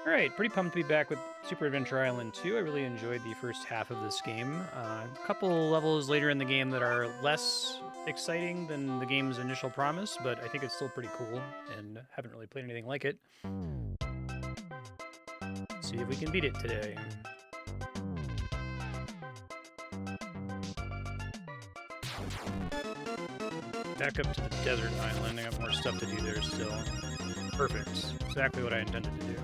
Alright, pretty pumped to be back with Super Adventure Island 2. I really enjoyed the first half of this game. A couple levels later in the game that are less exciting than the game's initial promise, but I think it's still pretty cool, and haven't really played anything like it. See if we can beat it today. Back up to the desert island. I got more stuff to do there still. Perfect. Exactly what I intended to do.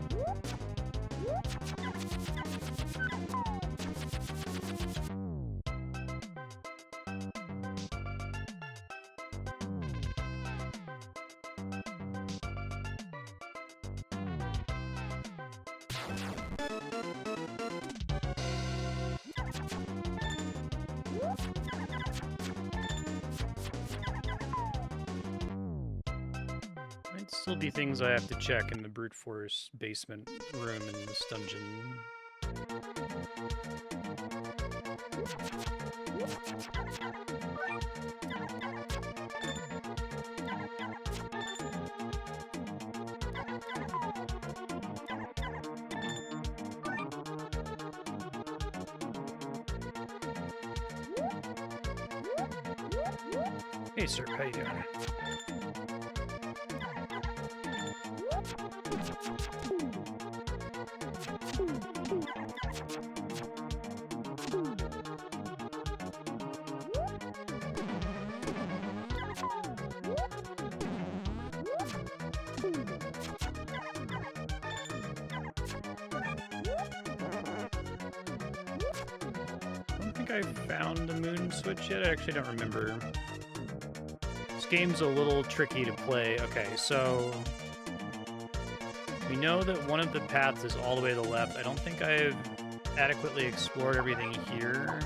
Might still be things I have to check in the brute force basement room in this dungeon. Hey, sir, how you doing? I don't think I found the moon switch yet. I actually don't remember. This game's a little tricky to play. Okay, so we know that one of the paths is all the way to the left. I don't think I've adequately explored everything here.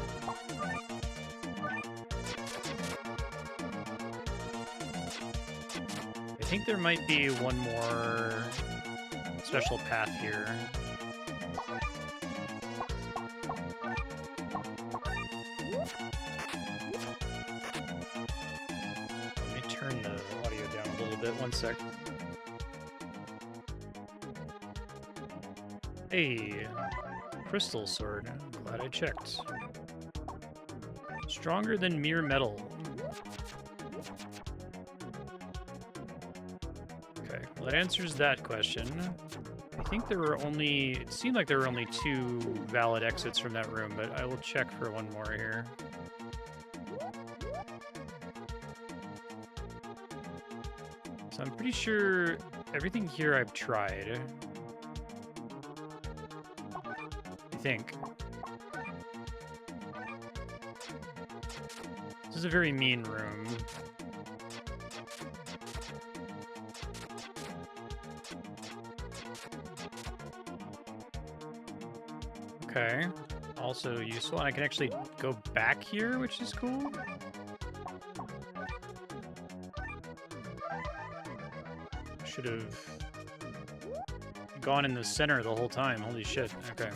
I think there might be one more special path here. Let me turn the audio down a little bit. One sec. Hey, crystal sword. Glad I checked. Stronger than mere metal. Okay, well, that answers that question. I think there were only... It seemed like there were only 2 valid exits from that room, but I will check for one more here. So I'm pretty sure everything here I've tried. I think. This is a very mean room. Okay. Also useful. And I can actually go back here, which is cool. Should have gone in the center the whole time. Holy shit. Okay.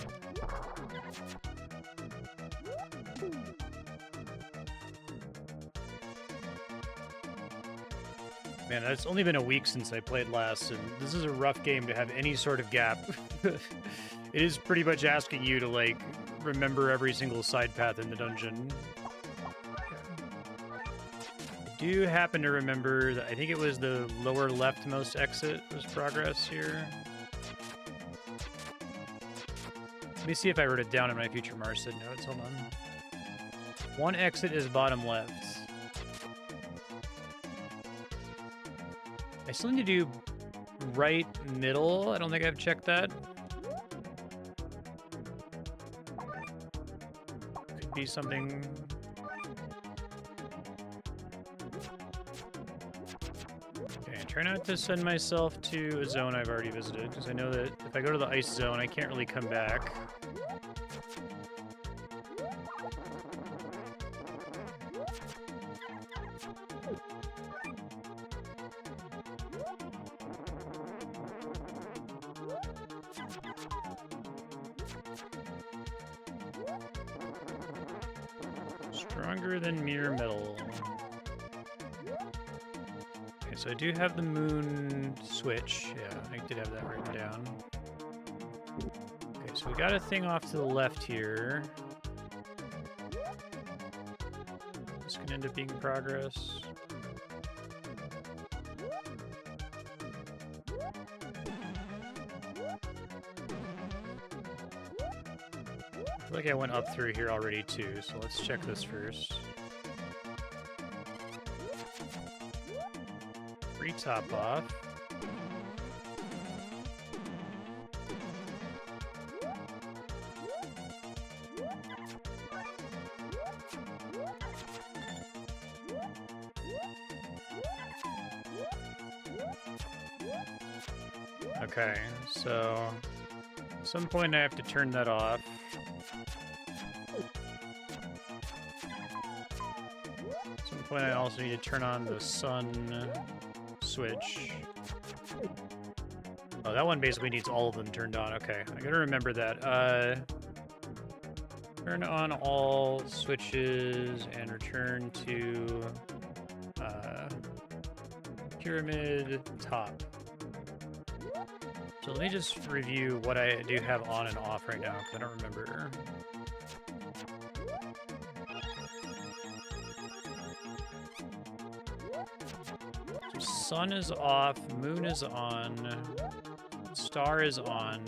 Man, it's only been a week since I played last, and this is a rough game to have any sort of gap. It is pretty much asking you to, like, remember every single side path in the dungeon. I do happen to remember that I think it was the lower leftmost exit was progress here. Let me see if I wrote it down in my future Marstead notes. Hold on. One exit is bottom left. I still need to do right middle. I don't think I've checked that. Could be something. Okay, try not to send myself to a zone I've already visited, because I know that if I go to the ice zone, I can't really come back. Stronger than mere metal. Okay, so I do have the moon switch. Yeah, I did have that written down. Okay, so we got a thing off to the left here. This can end up being progress. I feel like I went up through here already too, so let's check this first. Free top off. Okay, so at some point I have to turn that off. At some point I also need to turn on the sun switch. Oh, that one basically needs all of them turned on. Okay, I gotta remember that. Turn on all switches and return to pyramid top. So let me just review what I do have on and off right now, because I don't remember. So sun is off, moon is on, star is on,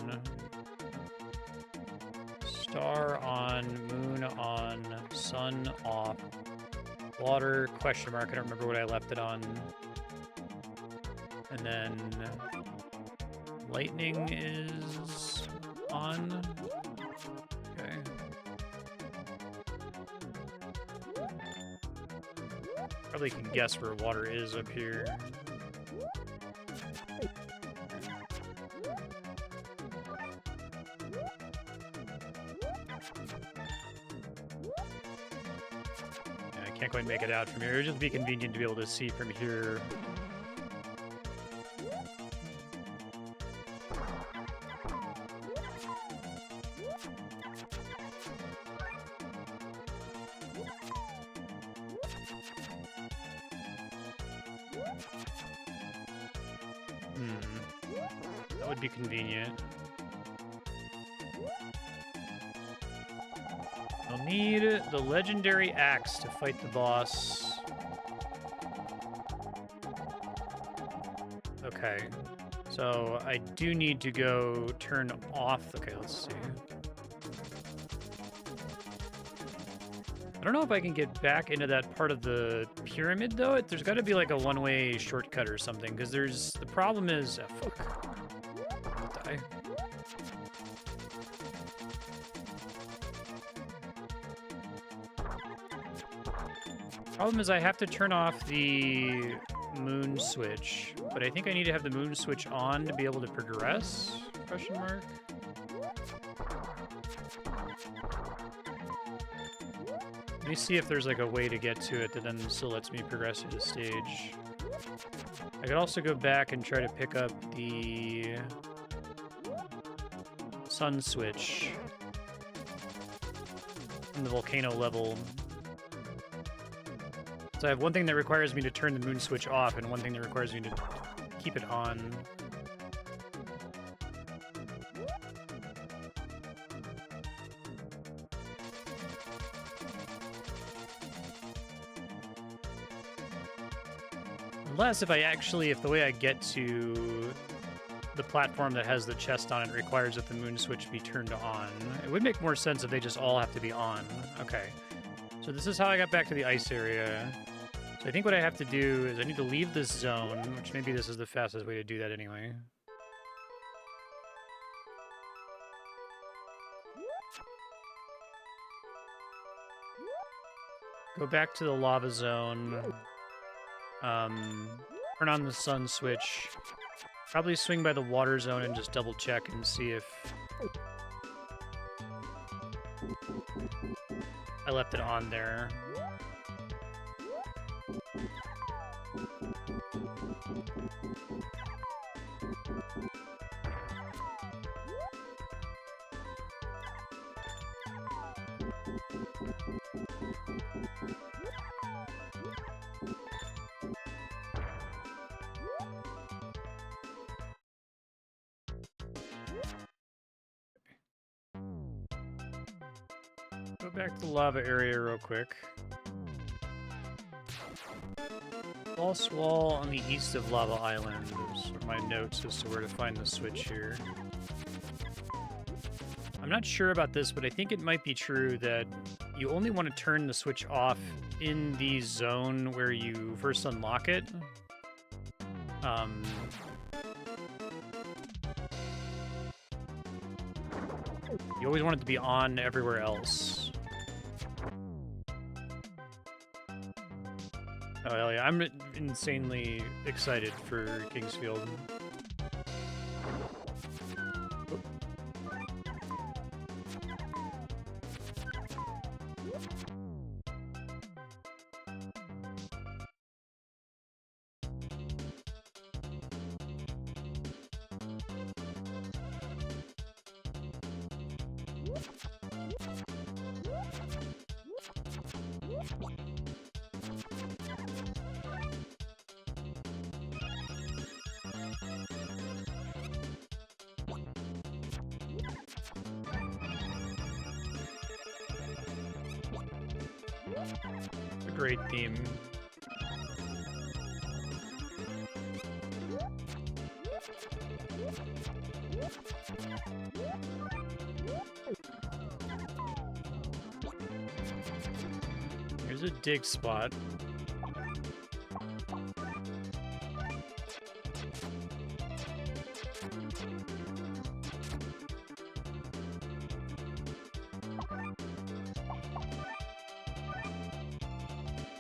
star on, moon on, sun off, water, question mark, I don't remember what I left it on. And then lightning is on. Okay. Probably can guess where water is up here. Yeah, I can't quite make it out from here. It would just be convenient to be able to see from here. That would be convenient. I'll need the legendary axe to fight the boss. Okay. So I do need to go turn off. Okay, let's see. I don't know if I can get back into that part of the pyramid, though. There's got to be like a one-way shortcut or something, because there's... The problem is... Oh, fuck. I'll die. Problem is I have to turn off the moon switch, but I think I need to have the moon switch on to be able to progress? Question mark? Let me see if there's like a way to get to it that then still lets me progress through the stage. I could also go back and try to pick up the sun switch in the volcano level. So I have one thing that requires me to turn the moon switch off and one thing that requires me to keep it on. Unless if the way I get to the platform that has the chest on it requires that the moon switch be turned on. It would make more sense if they just all have to be on. Okay. So this is how I got back to the ice area. So I think what I have to do is I need to leave this zone, which maybe this is the fastest way to do that anyway. Go back to the lava zone. Turn on the sun switch. Probably swing by the water zone and just double check and see if I left it on there. Go back to the lava area real quick. False wall on the east of Lava Island. Those are my notes as to where to find the switch here. I'm not sure about this, but I think it might be true that you only want to turn the switch off in the zone where you first unlock it. You always want it to be on everywhere else. Oh, hell yeah. I'm insanely excited for Kingsfield. It's a great theme. Here's a dig spot.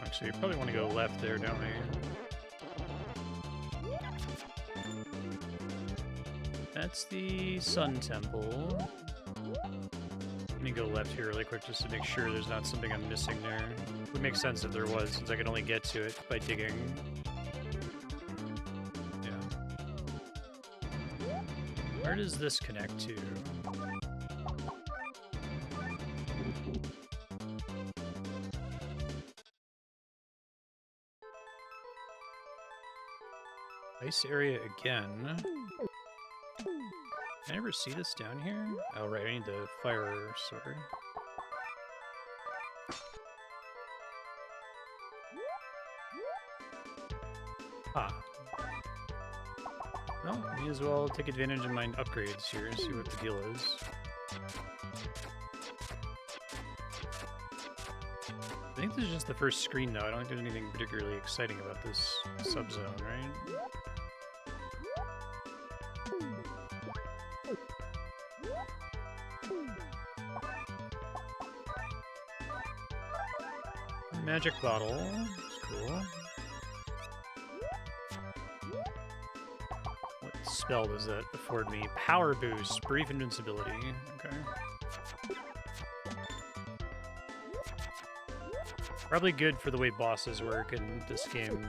Actually, you probably want to go left there, don't we? That's the Sun Temple. Let me go left here really quick just to make sure there's not something I'm missing there. It would make sense if there was, since I could only get to it by digging. Yeah. Where does this connect to? Ice area again. Can I ever see this down here? Oh, right, I need the fire sword. Ah. Well, may as well take advantage of my upgrades here and see what the deal is. I think this is just the first screen, though. I don't think there's anything particularly exciting about this subzone, right? Magic bottle. That's cool. What spell does that afford me? Power boost. Brief invincibility. Okay. Probably good for the way bosses work in this game.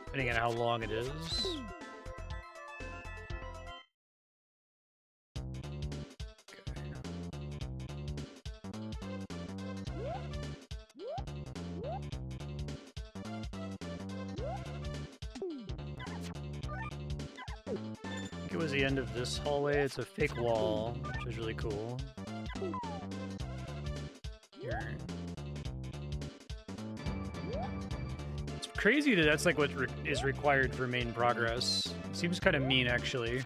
Depending on how long it is. It was the end of this hallway. It's a fake wall, which is really cool. Here. It's crazy that that's like what is required for main progress. It seems kind of mean, actually.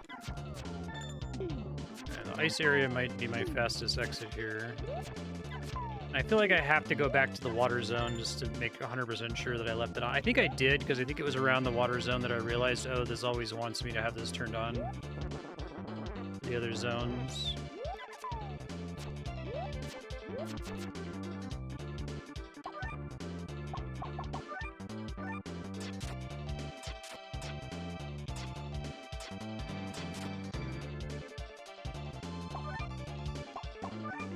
Yeah, the ice area might be my fastest exit here. I feel like I have to go back to the water zone just to make 100% sure that I left it on. I think I did, because I think it was around the water zone that I realized, oh, this always wants me to have this turned on. The other zones.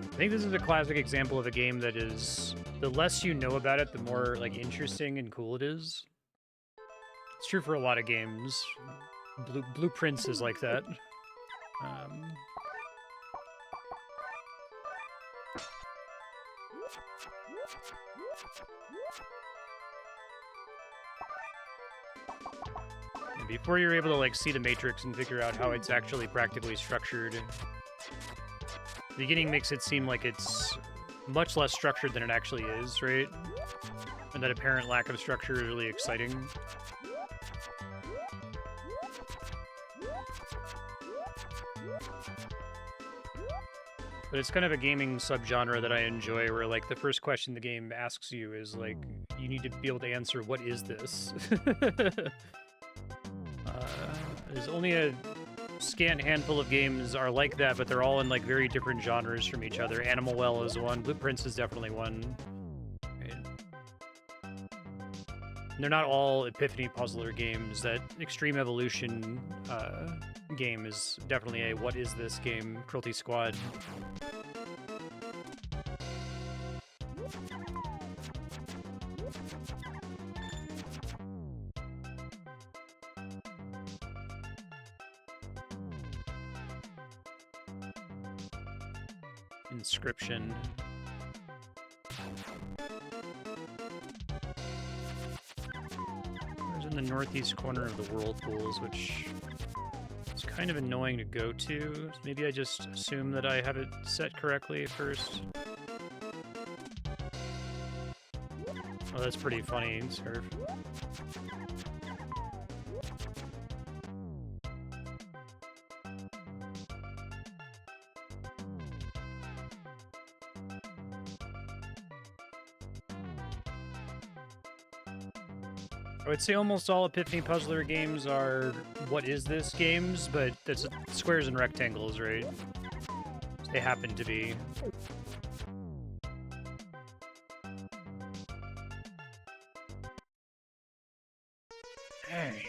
I think this is a classic example of a game that is, the less you know about it, the more like interesting and cool it is. It's true for a lot of games. Blueprints is like that. And before you're able to like see the matrix and figure out how it's actually practically structured, The beginning makes it seem like it's much less structured than it actually is, right? And that apparent lack of structure is really exciting. But it's kind of a gaming subgenre that I enjoy, where like the first question the game asks you is like, you need to be able to answer, what is this? There's only a scant handful of games are like that, but they're all in like very different genres from each other. Animal Well is one. Blueprints is definitely one. Right? They're not all Epiphany puzzler games. That Extreme Evolution game is definitely a what is this game. Cruelty Squad. Inscription. There's in the northeast corner of the whirlpools, which is kind of annoying to go to. Maybe I just assume that I have it set correctly first. Oh, that's pretty funny, Surf. I would say almost all Epiphany Puzzler games are what is this games, but that's squares and rectangles, right? They happen to be. Hey.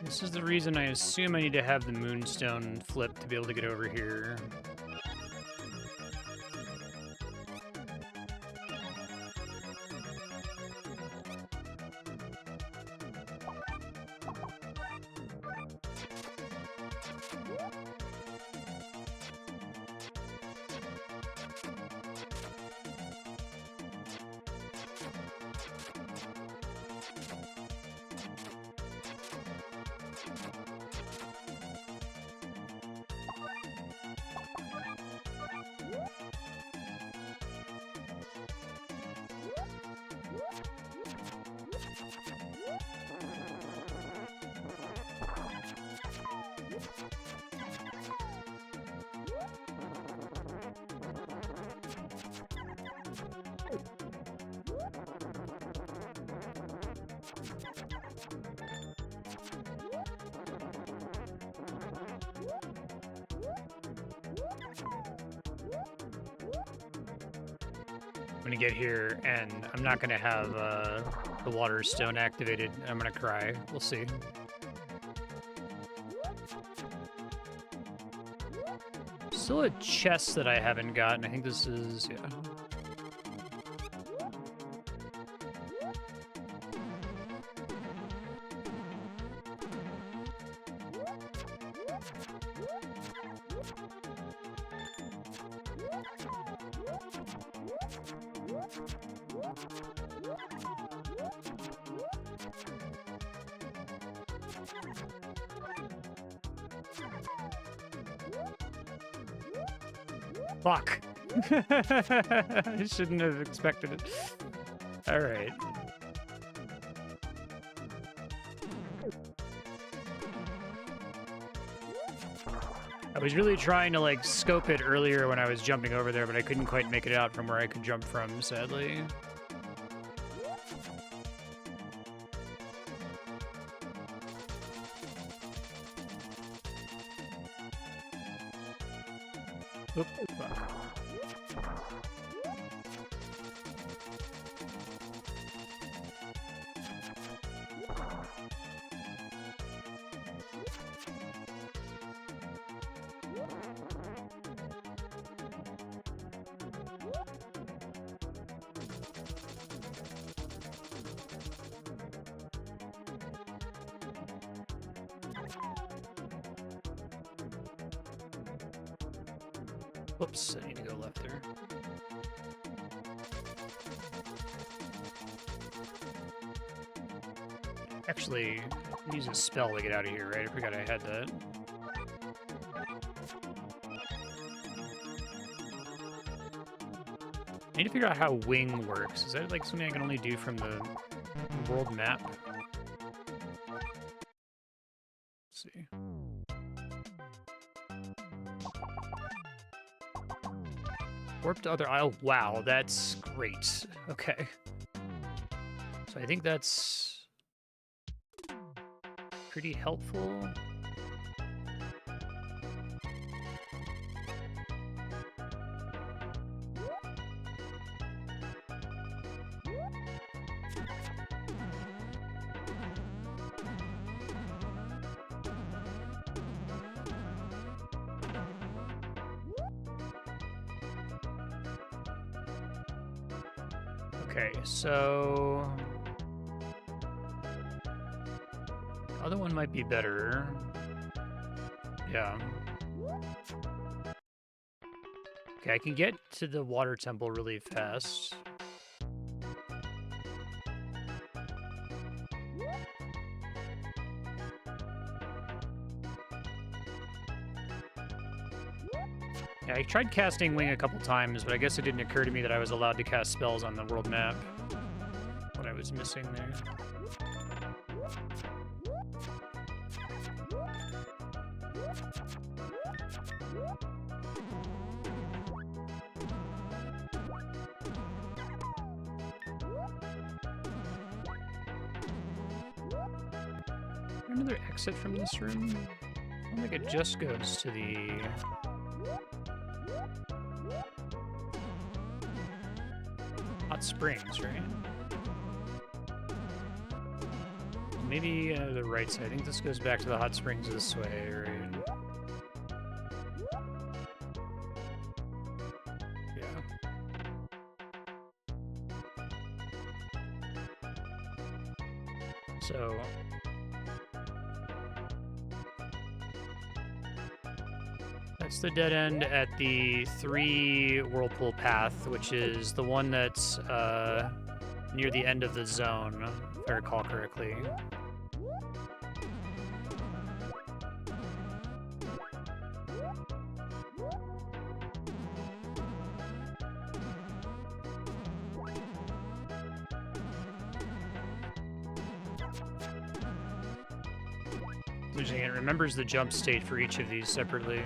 This is the reason I assume I need to have the Moonstone flip to be able to get over here. I'm gonna get here, and I'm not gonna have the water stone activated. I'm gonna cry. We'll see. Still a chest that I haven't gotten. I think this is, yeah. Fuck. I shouldn't have expected it. All right. I was really trying to like scope it earlier when I was jumping over there, but I couldn't quite make it out from where I could jump from, sadly. Oop, fuck. Whoops, I need to go left there. Actually, use a spell to get out of here, right? I forgot I had that. I need to figure out how wing works. Is that like something I can only do from the world map? Let's see. Warp to other isle. Wow, that's great. Okay. So I think that's pretty helpful. Okay, so the other one might be better. Yeah. Okay, I can get to the water temple really fast. Yeah, I tried casting Wing a couple times, but I guess it didn't occur to me that I was allowed to cast spells on the world map. What I was missing there. Another exit from this room? I don't think it just goes to the... hot springs, right? Maybe the right side. I think this goes back to the hot springs this way, right? So that's the dead end at the 3 whirlpool path, which is the one that's near the end of the zone, if I recall correctly. It remembers the jump state for each of these separately.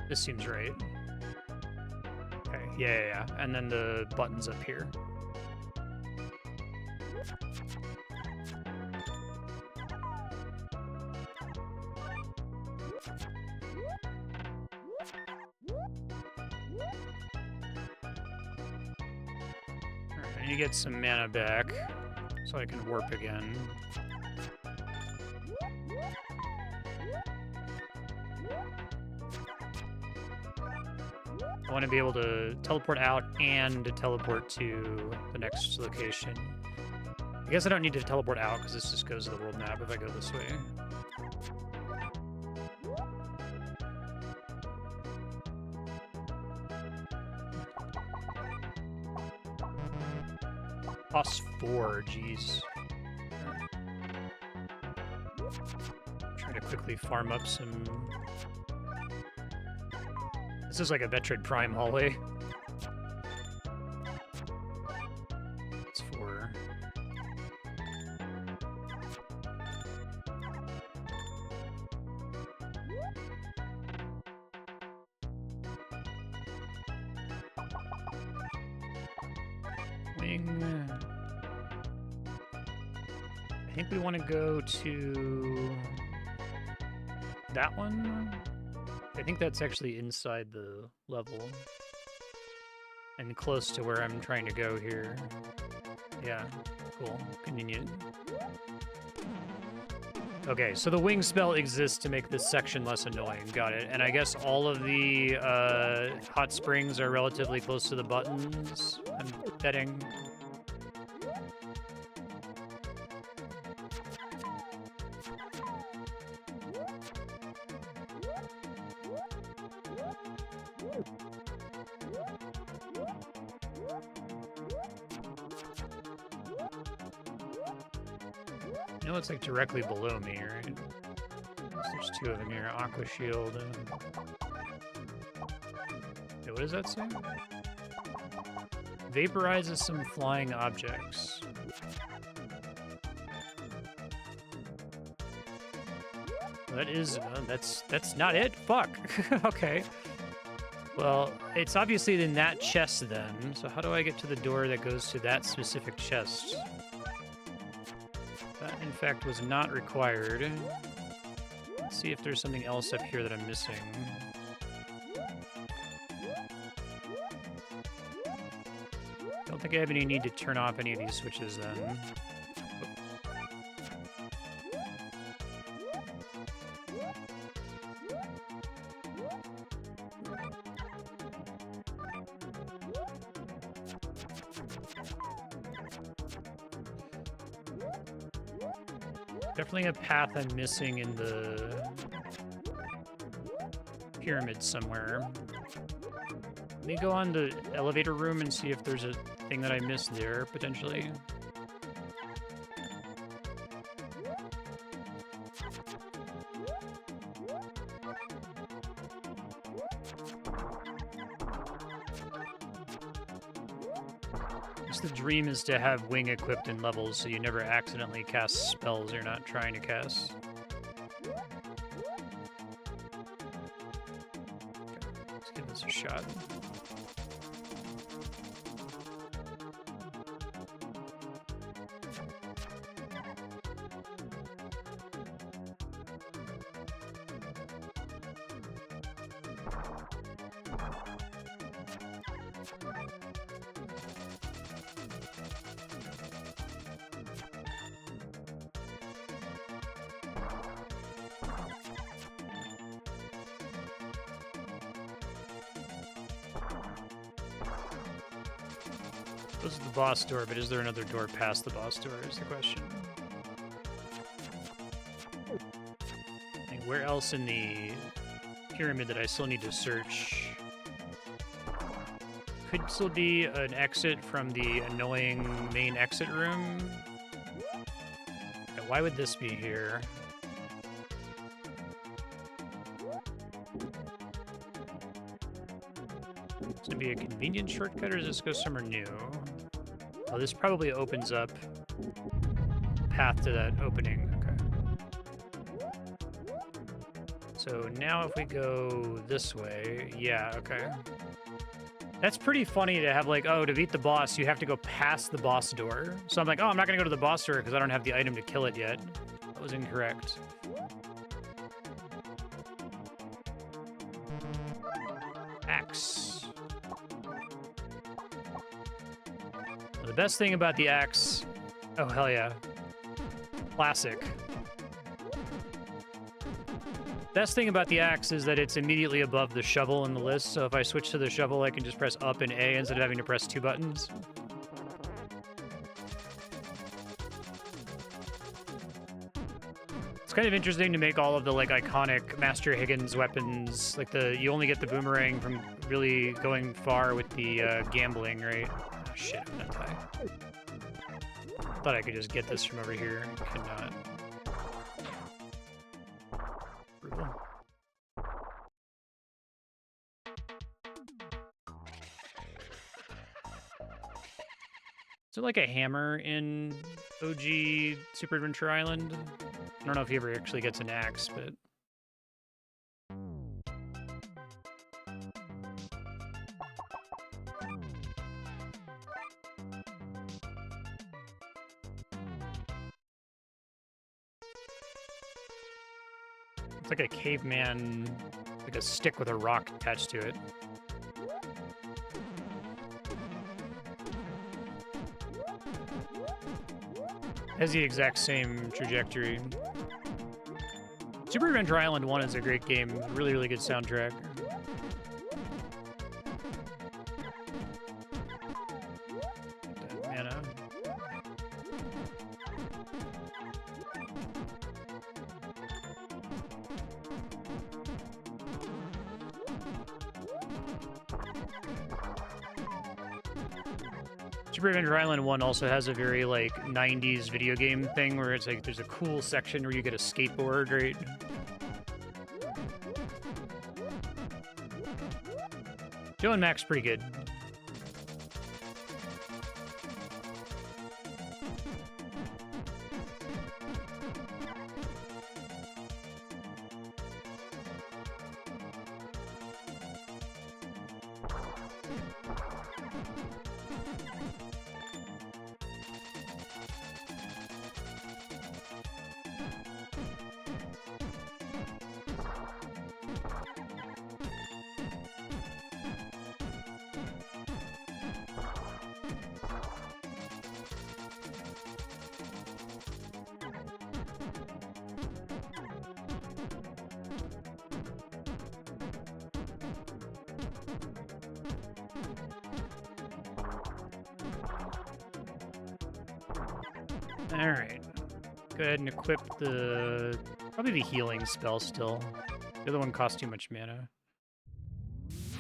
This seems right. Okay, yeah. And then the button's up here. Alright, I need to get some mana back so I can warp again. I want to be able to teleport out and to teleport to the next location. I guess I don't need to teleport out because this just goes to the world map if I go this way. +4, jeez. Trying to quickly farm up some... This is like a Veteran Prime hallway. It's 4. Wing. I think we want to go to that one. I think that's actually inside the level and close to where I'm trying to go here. Yeah, cool, convenient. Okay, so the wing spell exists to make this section less annoying. Got it. And I guess all of the hot springs are relatively close to the buttons, I'm betting. I know it's like directly below me, right? There's two of them here. Aqua Shield. Wait, what does that say? Vaporizes some flying objects. That is, that's not it? Fuck. Okay. Well, it's obviously in that chest then. So how do I get to the door that goes to that specific chest? That, in fact, was not required. Let's see if there's something else up here that I'm missing. Don't think I have any need to turn off any of these switches then. Definitely a path I'm missing in the pyramid somewhere. Let me go on the elevator room and see if there's a thing that I missed there, potentially. The dream is to have wing equipped in levels so you never accidentally cast spells you're not trying to cast. Okay, let's give this a shot. This is the boss door, but is there another door past the boss door is the question. Like, where else in the pyramid that I still need to search? Could still be an exit from the annoying main exit room. Okay, why would this be here? It's gonna be a convenient shortcut, or does this go somewhere new? Oh, this probably opens up the path to that opening. Okay. So now if we go this way, yeah, okay. That's pretty funny to have like, oh, to beat the boss, you have to go past the boss door. So I'm like, oh, I'm not gonna go to the boss door because I don't have the item to kill it yet. That was incorrect. Axe. The best thing about the axe... Oh, hell yeah. Classic. Best thing about the axe is that it's immediately above the shovel in the list, so if I switch to the shovel, I can just press up and A instead of having to press 2 buttons. It's kind of interesting to make all of the, like, iconic Master Higgins weapons, like you only get the boomerang from really going far with the gambling, right? Shit, I'm gonna die. Thought I could just get this from over here. Could not. Brutal. Is there like a hammer in OG Super Adventure Island? I don't know if he ever actually gets an axe, but... It's like a caveman, like a stick with a rock attached to it. Has the exact same trajectory. Super Adventure Island 1 is a great game. Really, really good soundtrack. Mana. Super Adventure Island 1 also has a very, like, 90s video game thing where it's like there's a cool section where you get a skateboard, right? Joe and Mac's pretty good. Alright. Go ahead and equip probably the healing spell still. The other one costs too much mana.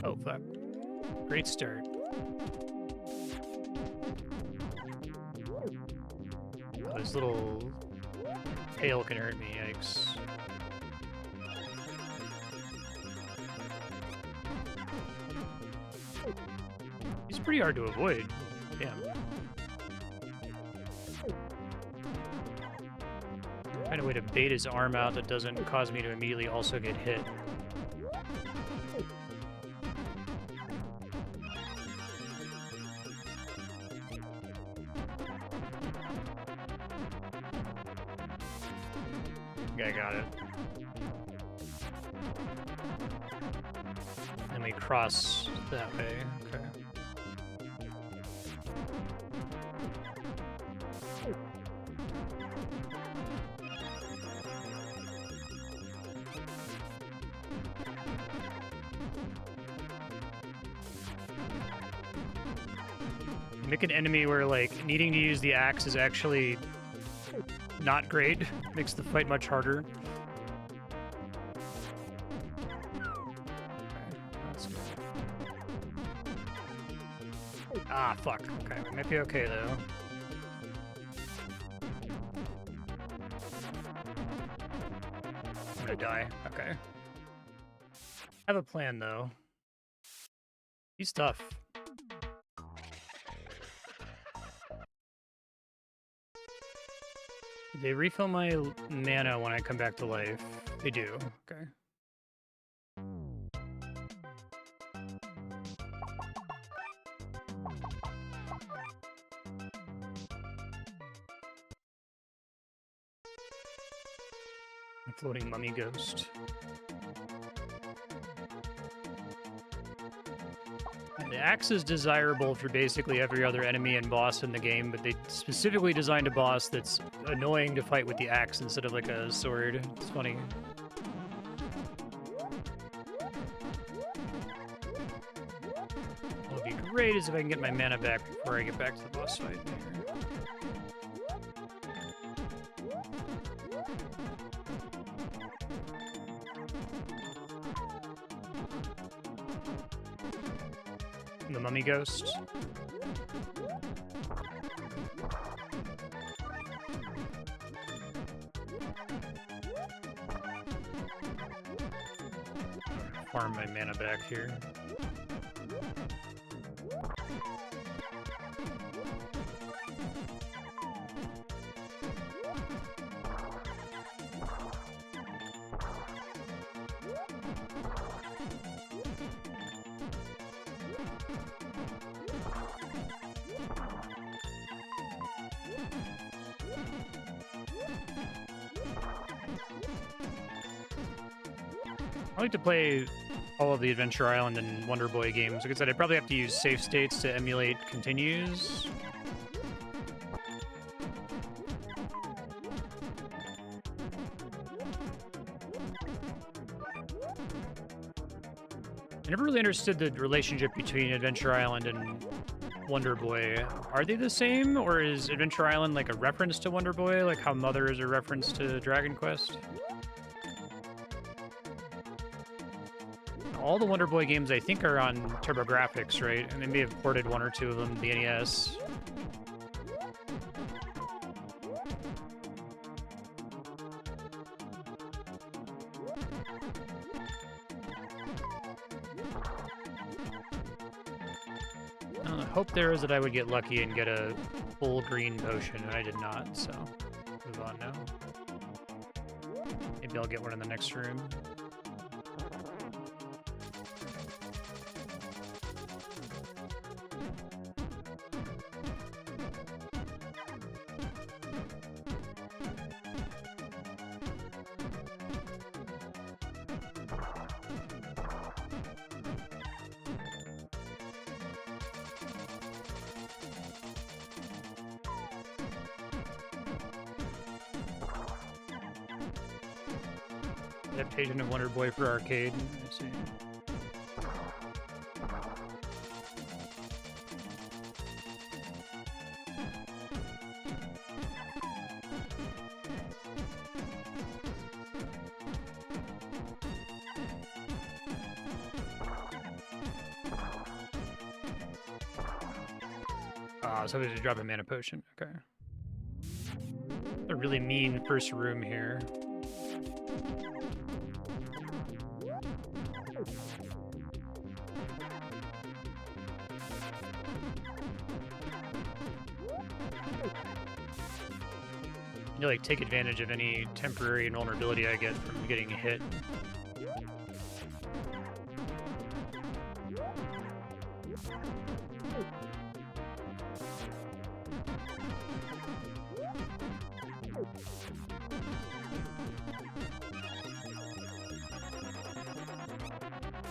Oh, fuck. Great start. Oh, this little tail can hurt me, yikes. He's pretty hard to avoid. Damn. Find a way to bait his arm out that doesn't cause me to immediately also get hit. Okay, I got it. And we cross that way. Okay. Make an enemy where, like, needing to use the axe is actually not great. Makes the fight much harder. Okay, that's good. Ah, fuck. Okay, we might be okay, though. I'm gonna die. Okay. I have a plan, though. He's tough. They refill my mana when I come back to life. They do. Okay. A floating mummy ghost. The axe is desirable for basically every other enemy and boss in the game, but they specifically designed a boss that's annoying to fight with the axe instead of like a sword. It's funny. What would be great is if I can get my mana back before I get back to the boss fight. The mummy ghost. Farm my mana back here. I like to play all of the Adventure Island and Wonder Boy games. Like I said, I'd probably have to use save states to emulate continues. I never really understood the relationship between Adventure Island and Wonder Boy. Are they the same, or is Adventure Island like a reference to Wonder Boy, like how Mother is a reference to Dragon Quest? All the Wonder Boy games, I think, are on TurboGrafx, right? And they may have ported one or two of them to the NES. The hope there is that I would get lucky and get a full green potion, and I did not, so move on now. Maybe I'll get one in the next room. Adaptation of Wonder Boy for arcade. I see. So we have to drop a mana potion. Okay. A really mean first room here. You like take advantage of any temporary invulnerability I get from getting hit.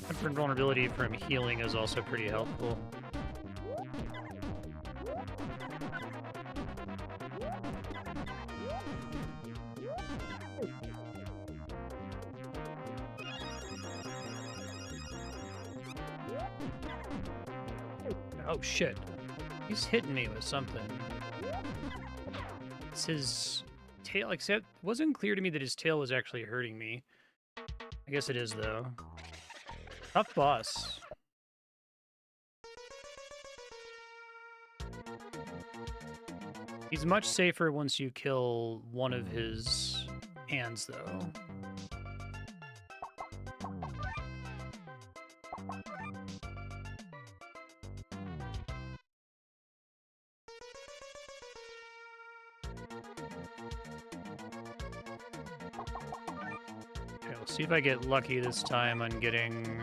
Temporary invulnerability from healing is also pretty helpful. Oh shit. He's hitting me with something. It's his tail, except it wasn't clear to me that his tail was actually hurting me. I guess it is though. Tough boss. He's much safer once you kill one of his hands though. Okay, let's see if I get lucky this time on getting...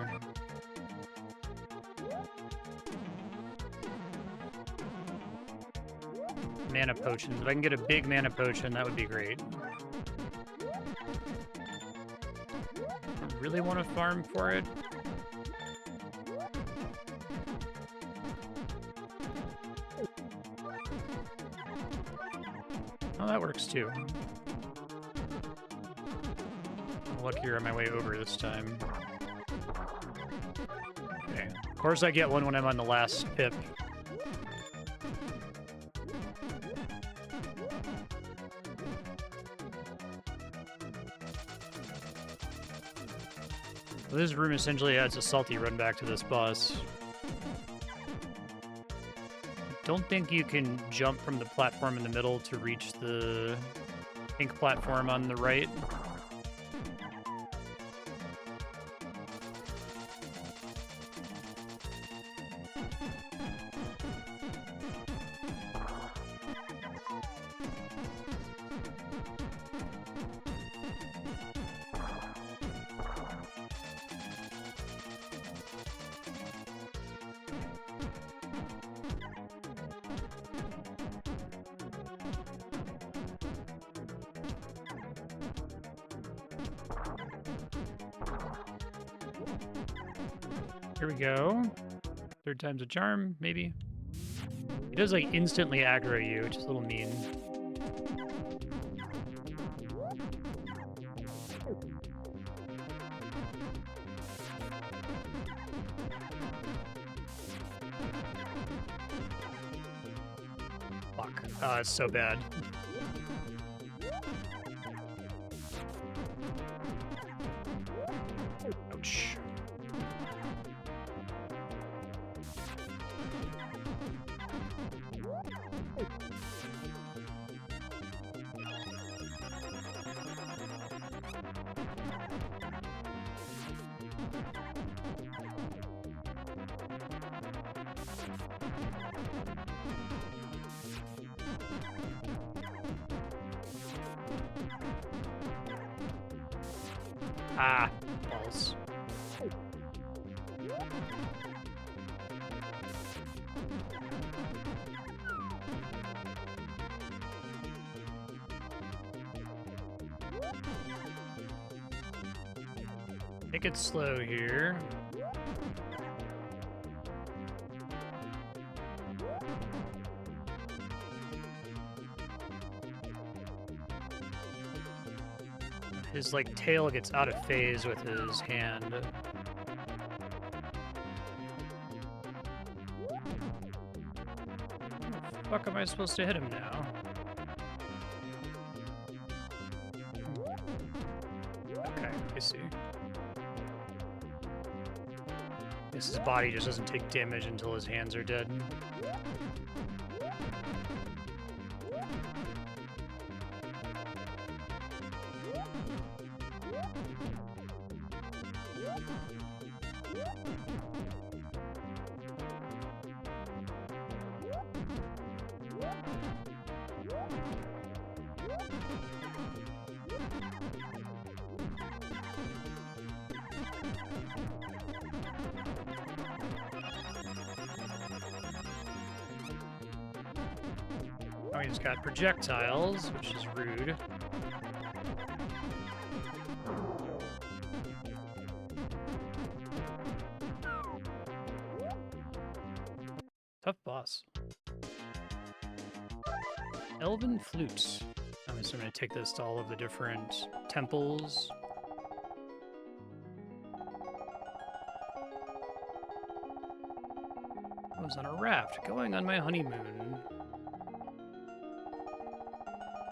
mana potions. If I can get a big mana potion, that would be great. I really want to farm for it. Oh, that works too. I'm luckier on my way over this time. Okay. Of course I get one when I'm on the last pip. Well, this room essentially adds a salty run back to this boss. I don't think you can jump from the platform in the middle to reach the pink platform on the right. Here we go. Third time's a charm, maybe. He does like instantly aggro you, which is a little mean. Fuck. It's so bad. Ouch. Ah, balls. Take it slow here. His, like, tail gets out of phase with his hand. How the fuck am I supposed to hit him now? Okay, I see. Guess his body just doesn't take damage until his hands are dead. Oh, he's got projectiles, which is rude. Tough boss. Elven flutes. I'm just going to take this to all of the different temples. I was on a raft going on my honeymoon.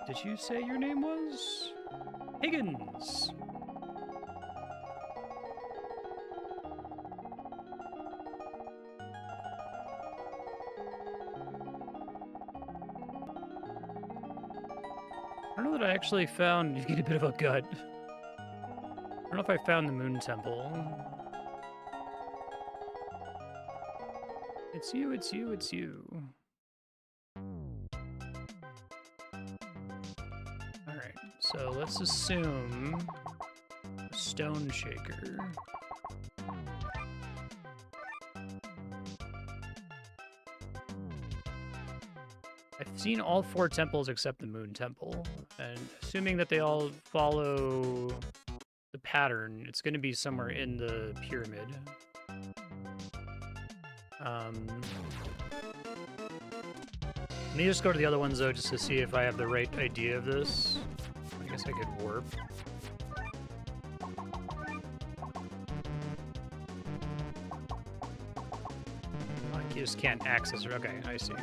Did you say your name was? Higgins. I don't know that I actually found... You get a bit of a gut. I don't know if I found the Moon Temple. It's you, it's you, it's you. Alright, so let's assume Stone Shaker. I've seen all 4 temples except the Moon Temple, and assuming that they all follow the pattern, it's going to be somewhere in the pyramid. Let me just go to the other ones, though, just to see if I have the right idea of this. I guess I could warp. Like, you just can't access it. Okay, I see.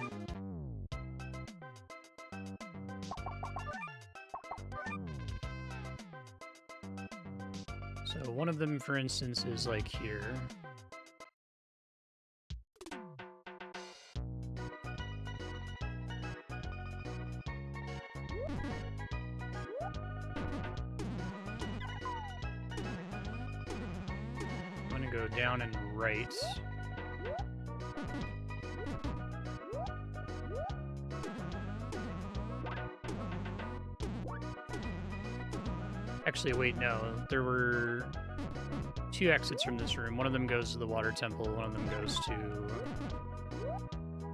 So one of them, for instance, is like here. I'm gonna go down and right. Actually, wait, no. There were 2 exits from this room. One of them goes to the water temple, one of them goes to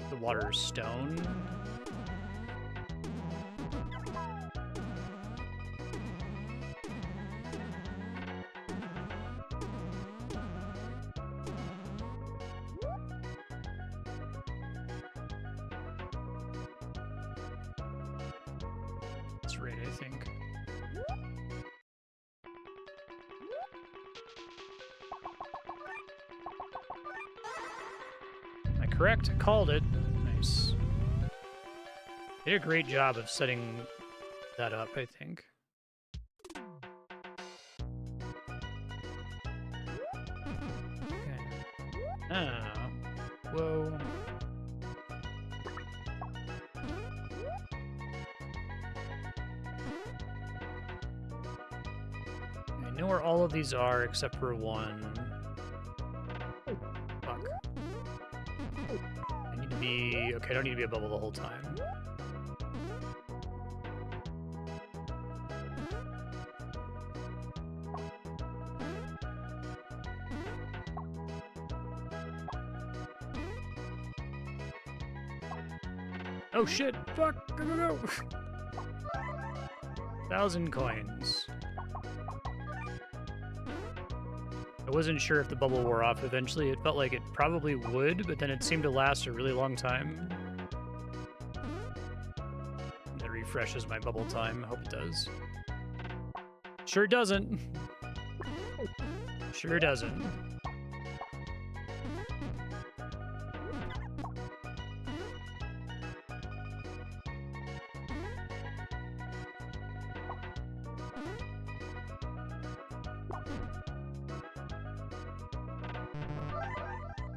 the water stone. That's right, I think. Correct, called it. Nice. They did a great job of setting that up, I think. Okay. Ah. Whoa. I know where all of these are except for one. Okay, I don't need to be a bubble the whole time. Oh shit! Fuck! Go, go, go! 1,000 coins. I wasn't sure if the bubble wore off eventually. It felt like it probably would, but then it seemed to last a really long time. That refreshes my bubble time. Hope it does. Sure doesn't. Sure doesn't.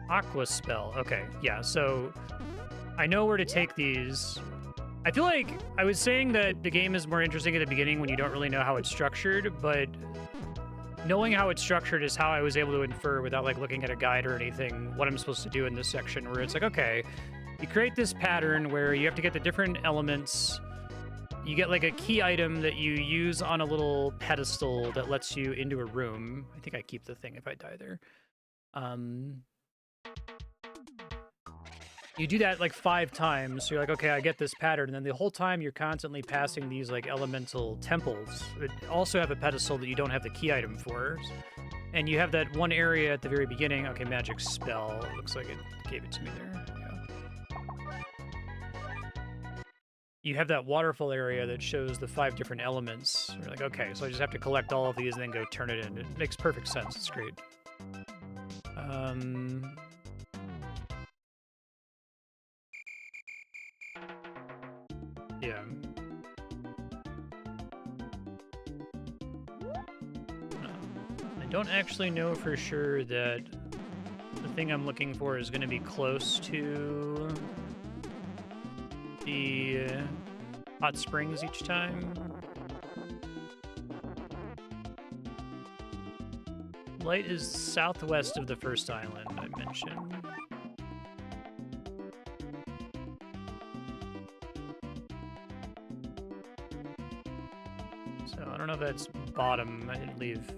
Aqua spell. Okay, yeah, so I know where to take these. I feel like I was saying that the game is more interesting at the beginning when you don't really know how it's structured, but knowing how it's structured is how I was able to infer without like looking at a guide or anything what I'm supposed to do in this section, where it's like, okay, you create this pattern where you have to get the different elements. You get like a key item that you use on a little pedestal that lets you into a room. I think I keep the thing if I die there. You do that like 5 times, so you're like, okay, I get this pattern, and then the whole time you're constantly passing these like elemental temples that also have a pedestal that you don't have the key item for. And you have that one area at the very beginning. Okay, magic spell. It looks like it gave it to me there. Yeah. You have that waterfall area that shows the 5 different elements. You're like, okay, so I just have to collect all of these and then go turn it in. It makes perfect sense. It's great. Yeah. I don't actually know for sure that the thing I'm looking for is going to be close to the hot springs each time. Light is southwest of the first island I mentioned. So I don't know if that's bottom. I didn't leave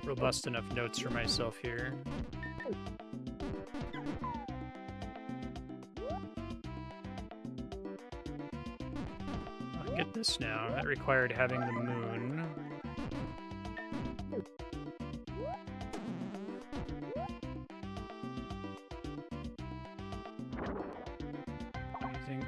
robust enough notes for myself here. I get this now. That required having the moon. What do you think?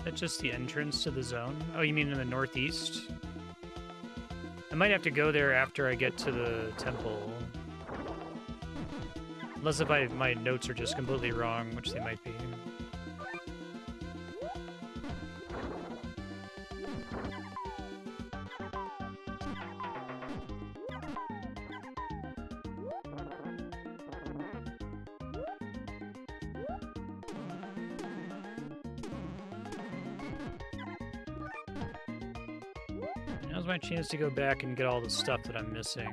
That's just the entrance to the zone? Oh, you mean in the northeast? I might have to go there after I get to the temple. Unless if my notes are just completely wrong, which they might be. Now's my chance to go back and get all the stuff that I'm missing.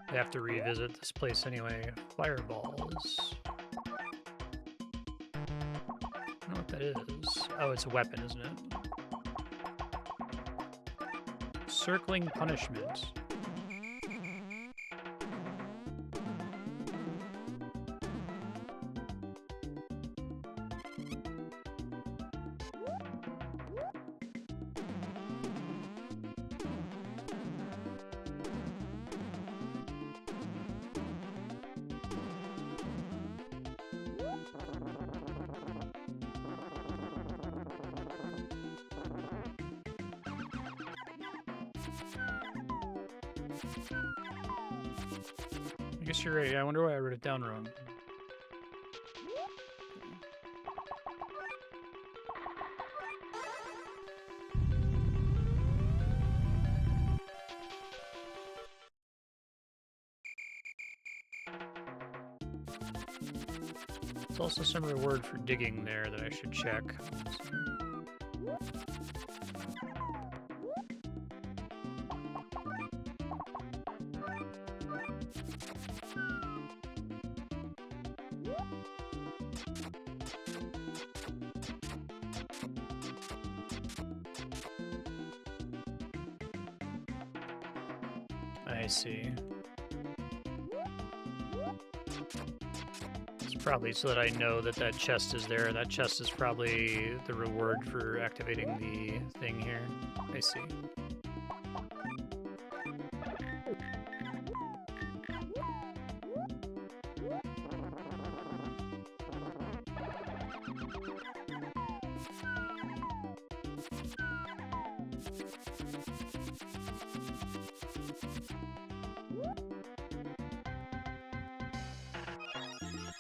I have to revisit this place anyway. Fireballs. I don't know what that is. Oh, it's a weapon, isn't it? Circling punishment. I guess you're right. I wonder why I wrote it down wrong. There's also some reward for digging there that I should check. I see. It's probably so that I know that that chest is there. That chest is probably the reward for activating the thing here. I see.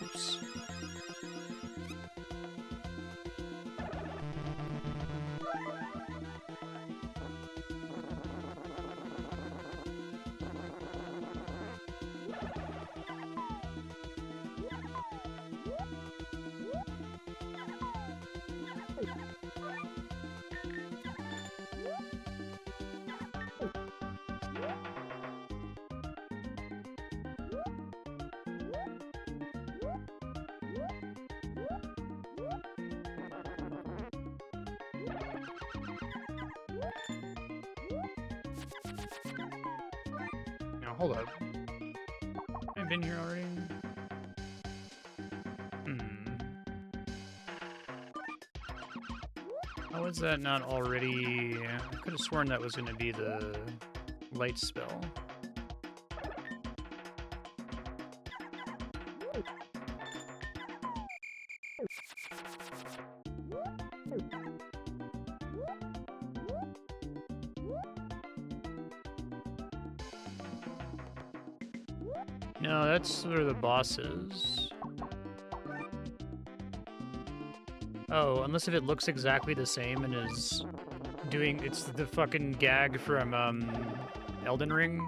Oops. Now, hold up. I've been here already. How is that not already? I could have sworn that was going to be the light spell. No, that's where the boss is. Oh, unless if it looks exactly the same and is doing... It's the fucking gag from, Elden Ring.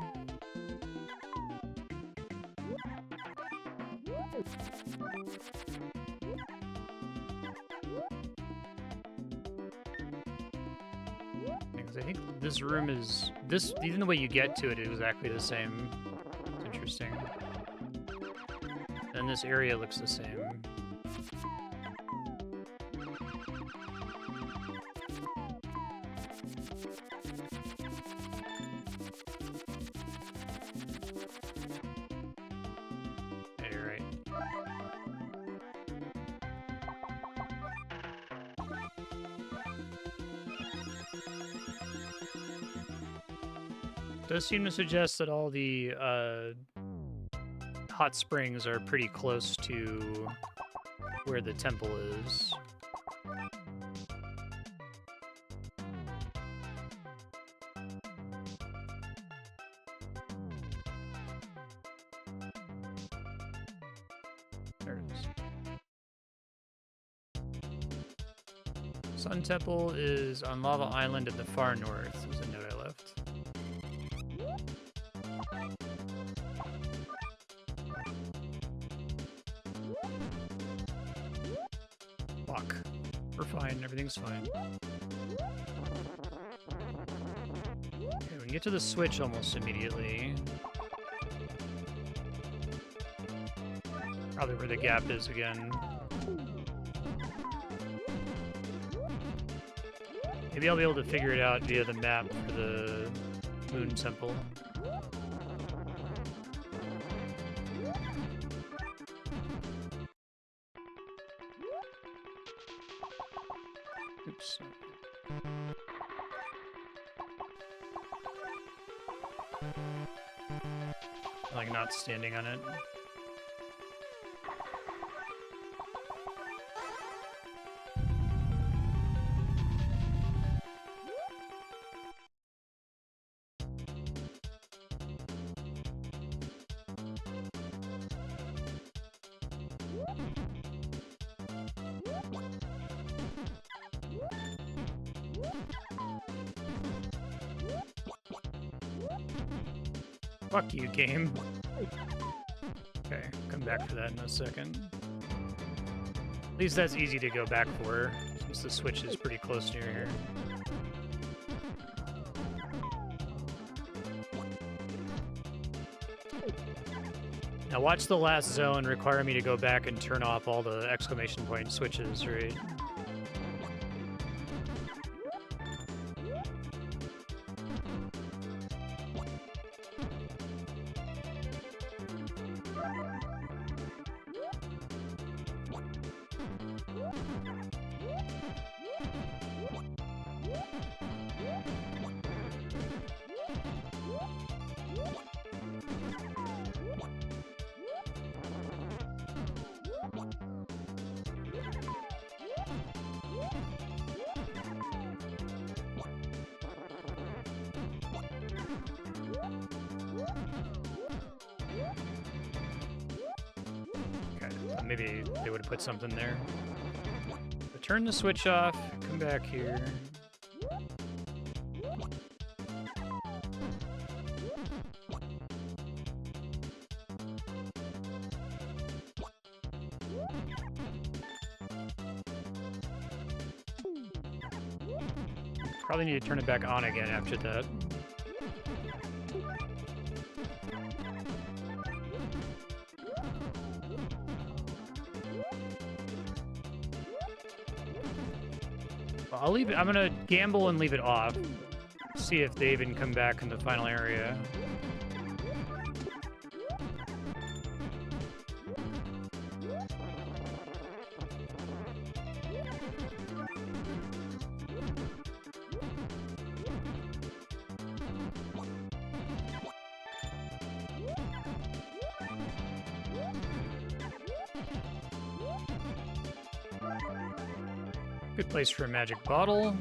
Because I think this room is... Even the way you get to it is exactly the same. It's interesting. And this area looks the same. Does seem to suggest that all the hot springs are pretty close to where the temple is. There it is. Sun Temple is on Lava Island in the far north. There's a note I left. We're fine, everything's fine. Okay, we can get to the switch almost immediately. Probably where the gap is again. Maybe I'll be able to figure it out via the map for the Moon Temple. Oops. Like not standing on it. Fuck you, game. Okay, come back for that in a second. At least that's easy to go back for, since the switch is pretty close near here. Now watch the last zone require me to go back and turn off all the exclamation point switches, right? maybe they would have put something there. But turn the switch off, come back here. Probably need to turn it back on again after that. I'll leave it. I'm gonna gamble and leave it off. See if they even come back in the final area. Good place for a magic bottle.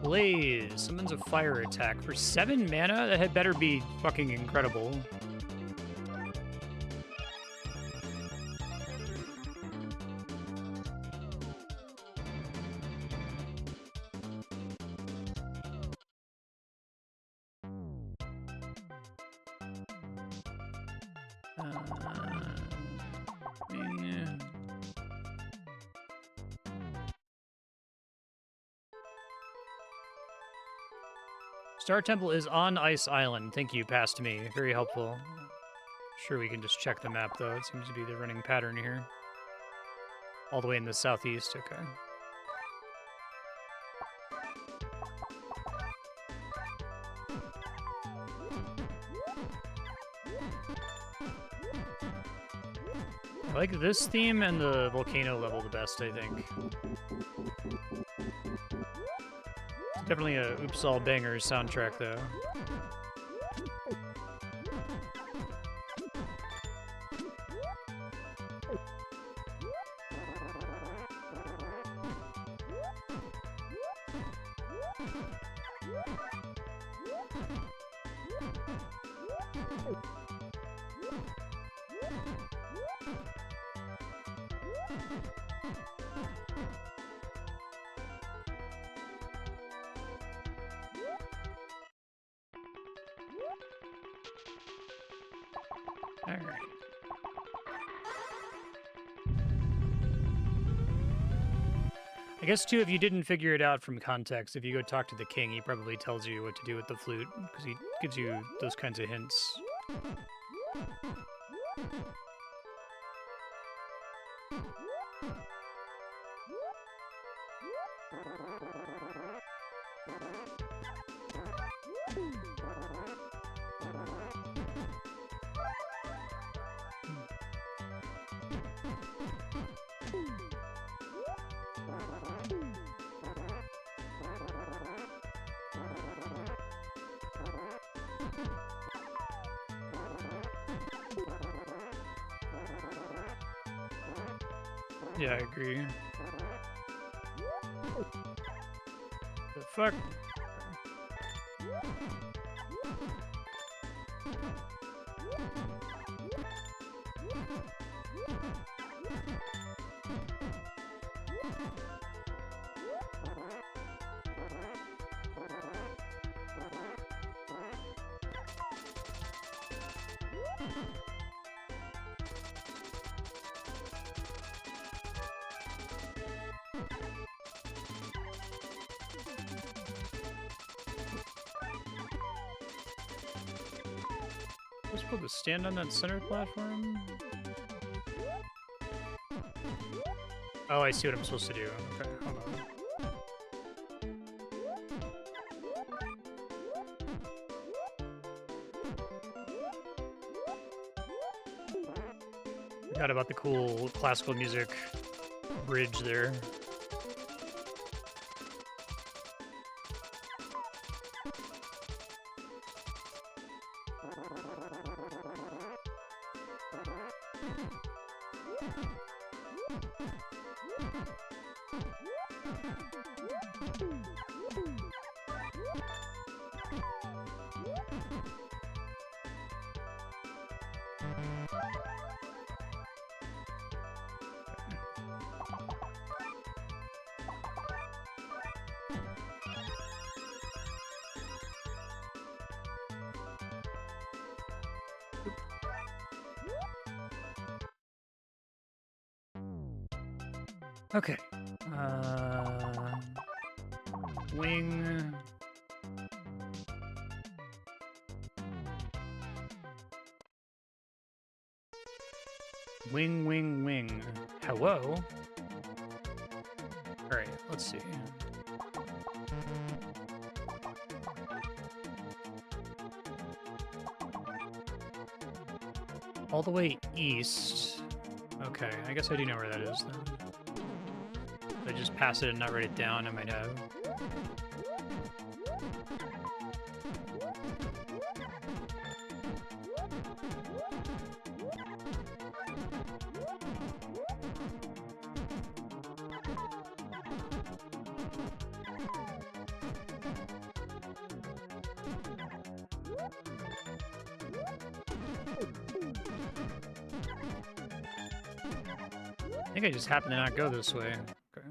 Blaze summons a fire attack for 7 mana? That had better be fucking incredible. Yeah. Star Temple is on Ice Island. Thank you, past me. Very helpful. Sure, we can just check the map, though. It seems to be the running pattern here. All the way in the southeast, okay. I like this theme and the volcano level the best, I think. Definitely a Oops All Bangers soundtrack, though. All right. I guess, too, if you didn't figure it out from context, if you go talk to the king, he probably tells you what to do with the flute, because he gives you those kinds of hints. Yeah, I agree. The fuck? I was supposed to stand on that center platform? Oh, I see what I'm supposed to do. Okay, hold on. Forgot about the cool classical music bridge there. Okay. Wing. Wing, wing, wing. Hello? Alright, let's see. All the way east. Okay, I guess I do know where that is then. If I just pass it and not write it down, I might have. I think I just happened to not go this way. Okay.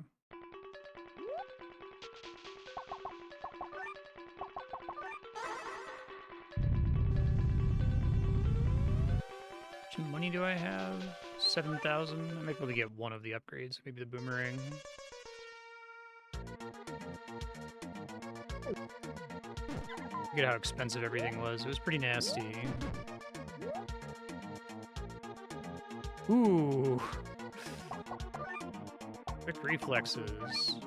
How much money do I have? 7,000? I might be able to get one of the upgrades. Maybe the boomerang. Forget how expensive everything was. It was pretty nasty. Ooh. Quick reflexes.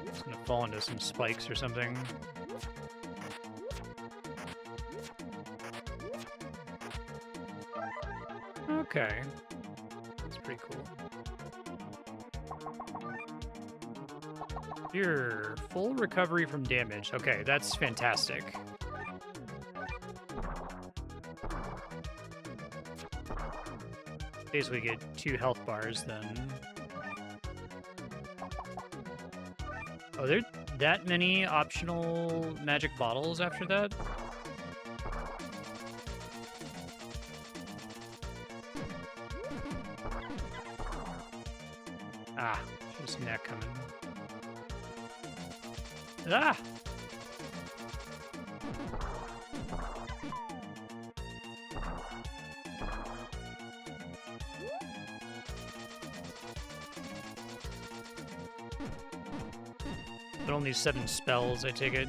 It's gonna fall into some spikes or something. Okay. That's pretty cool. Here, full recovery from damage. Okay, that's fantastic. Basically get 2 health bars then. Oh, there that many optional magic bottles after that? Ah, should have seen that coming. Ah! But only 7 spells, I take it.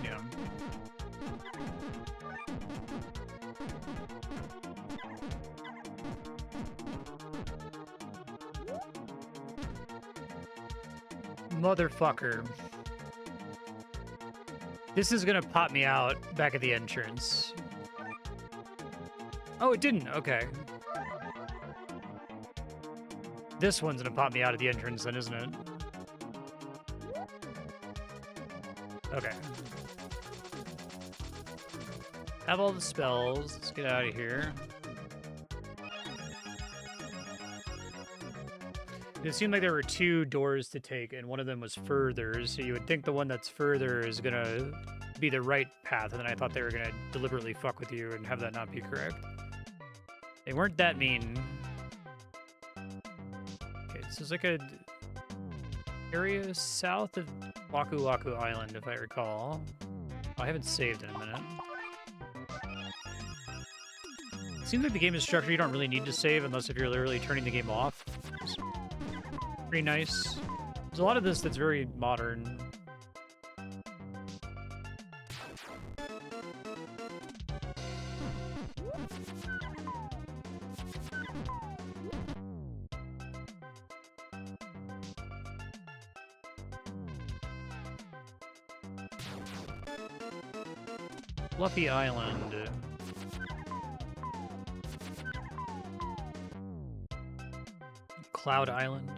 Yeah. Motherfucker. This is gonna pop me out back at the entrance. Oh, it didn't. Okay. This one's gonna pop me out at the entrance then, isn't it? Okay. Have all the spells. Let's get out of here. It seemed like there were 2 doors to take, and one of them was further, so you would think the one that's further is gonna be the right path, and then I thought they were gonna deliberately fuck with you and have that not be correct. They weren't that mean. Okay, this is like a area south of Waku Waku Island, if I recall. Oh, I haven't saved in a minute. It seems like the game is structured, you don't really need to save unless if you're literally turning the game off. It's pretty nice. There's a lot of this that's very modern. Fluffy Island. Cloud Island.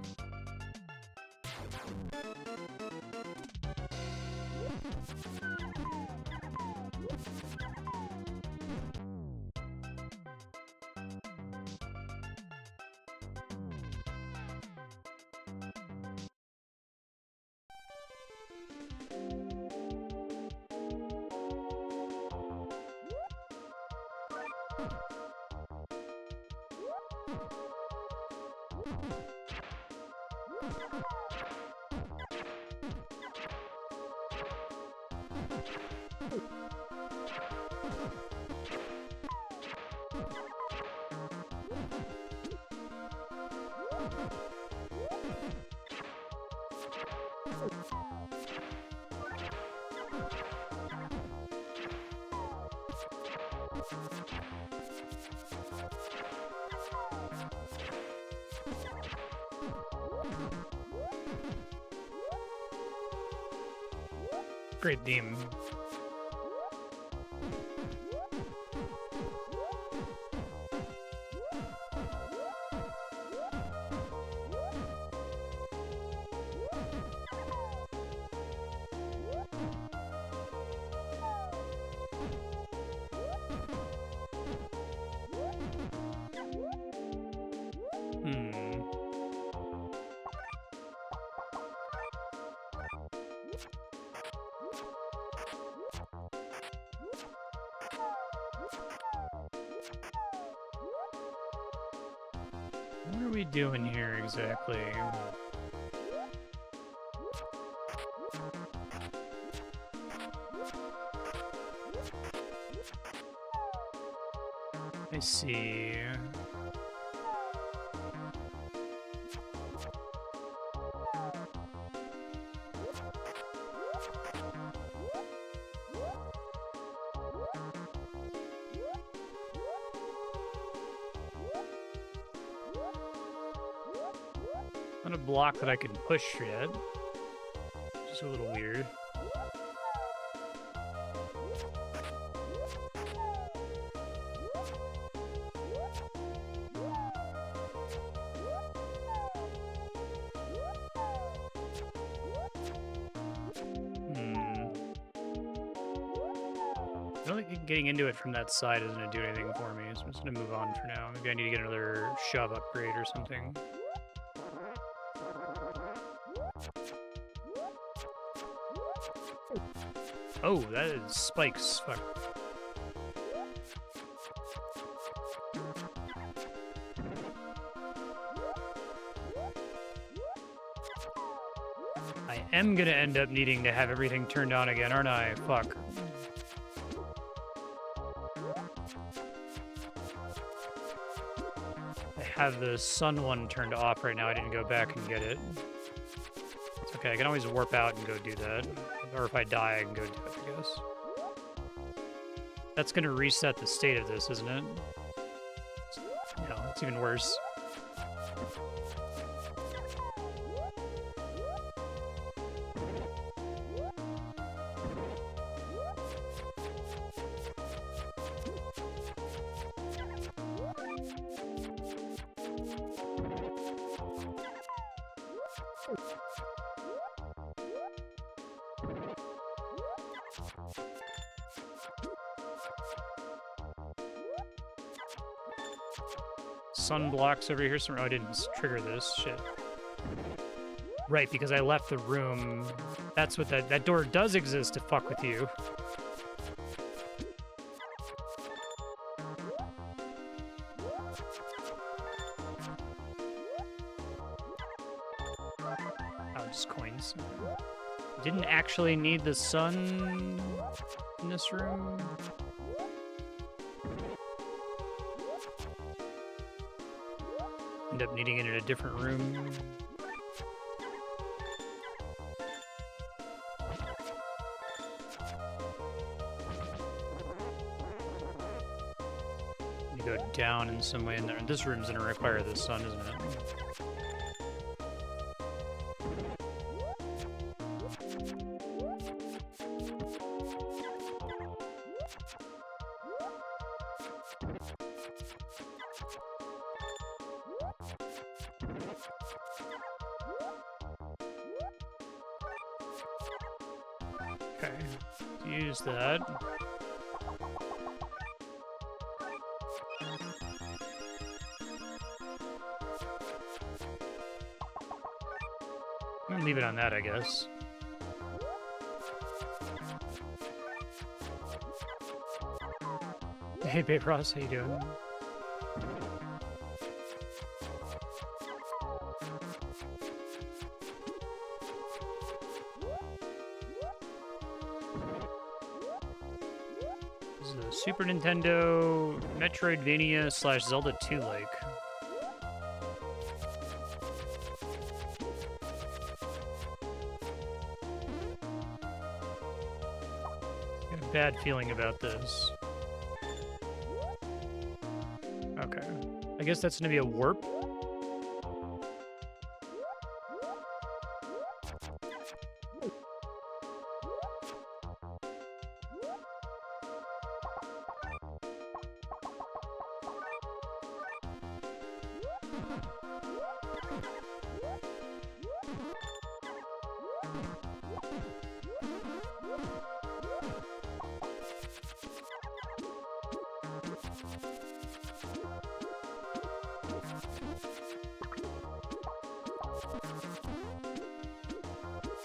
Great theme. What are we doing here exactly? I see. Not a block that I can push yet. Just a little weird. I don't think getting into it from that side isn't going to do anything for me, so I'm just going to move on for now. Maybe I need to get another shove upgrade or something. Oh, that is spikes. Fuck. I am gonna end up needing to have everything turned on again, aren't I? Fuck. I have the sun one turned off right now. I didn't go back and get it. It's okay, I can always warp out and go do that. Or if I die, I can go do it, I guess. That's gonna reset the state of this, isn't it? No, it's even worse. Sun blocks over here somewhere. Oh, I didn't trigger this. Shit. Right, because I left the room. That's what that door does exist to fuck with you. Oh, just coins. Didn't actually need the sun in this room. End up needing it in a different room. You go down in some way in there. This room's gonna require the sun, isn't it? Okay, use that. I'm gonna leave it on that, I guess. Hey, Babe Ross, how you doing? is the Super Nintendo Metroidvania / Zelda 2-like. I got a bad feeling about this. Okay. I guess that's gonna be a warp.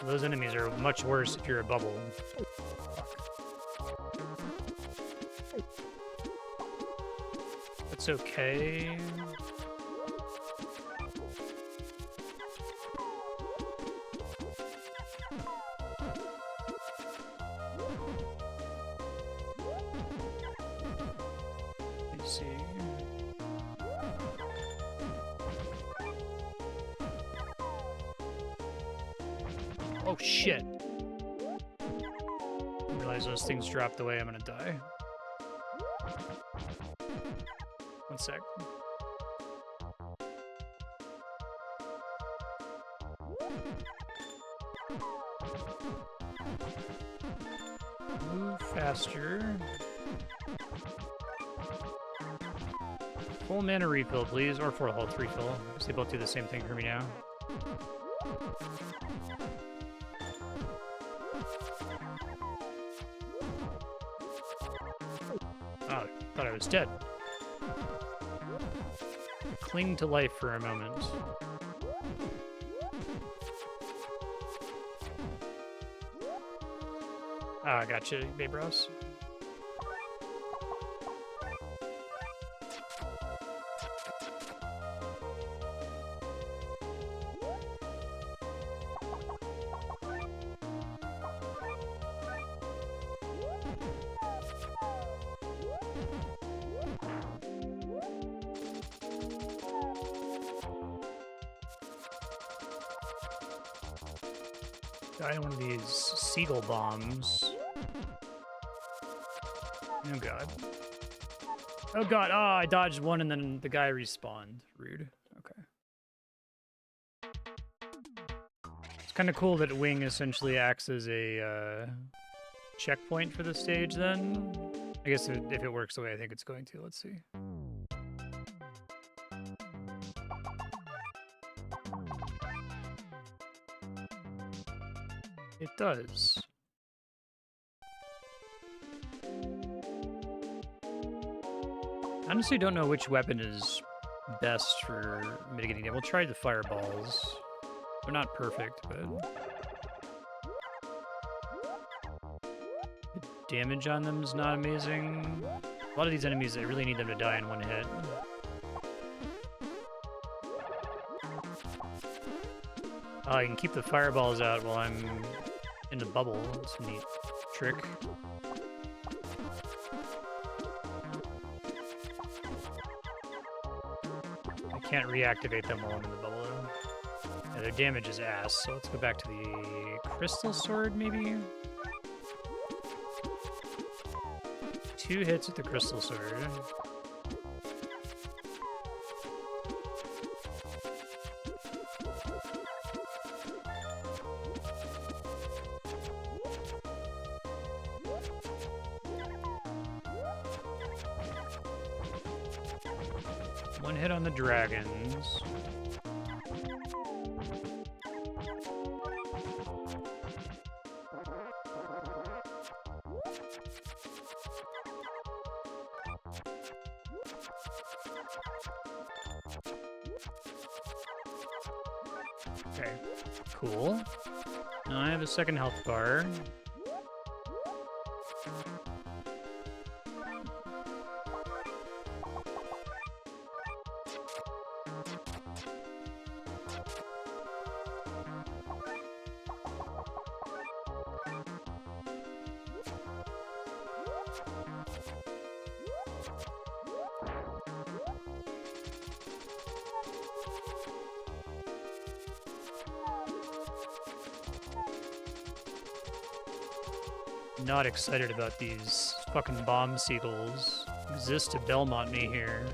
Those enemies are much worse if you're a bubble. That's okay. Let's see. Oh shit! I realize those things drop the way I'm gonna die. One sec. Move faster. Full mana refill, please, or full health refill, because they both do the same thing for me now. Oh, thought I was dead. Cling to life for a moment. Ah, gotcha, Babe Ross. Die on one of these seagull bombs. Oh god. Oh god, ah, I dodged one and then the guy respawned. Rude. Okay. It's kind of cool that Wing essentially acts as a checkpoint for the stage then. I guess if it works the way I think it's going to. Let's see. It does. I honestly don't know which weapon is best for mitigating it. We'll try the fireballs. They're not perfect, but the damage on them is not amazing. A lot of these enemies, I really need them to die in one hit. I can keep the fireballs out while I'm in the bubble. It's a neat trick. I can't reactivate them while I'm in the bubble, though. Yeah, their damage is ass, so let's go back to the crystal sword, maybe? 2 hits with the crystal sword. One hit on the dragons. Okay, cool. Now I have a second health bar. Not excited about these fucking bomb seagulls. Exist to Belmont me here.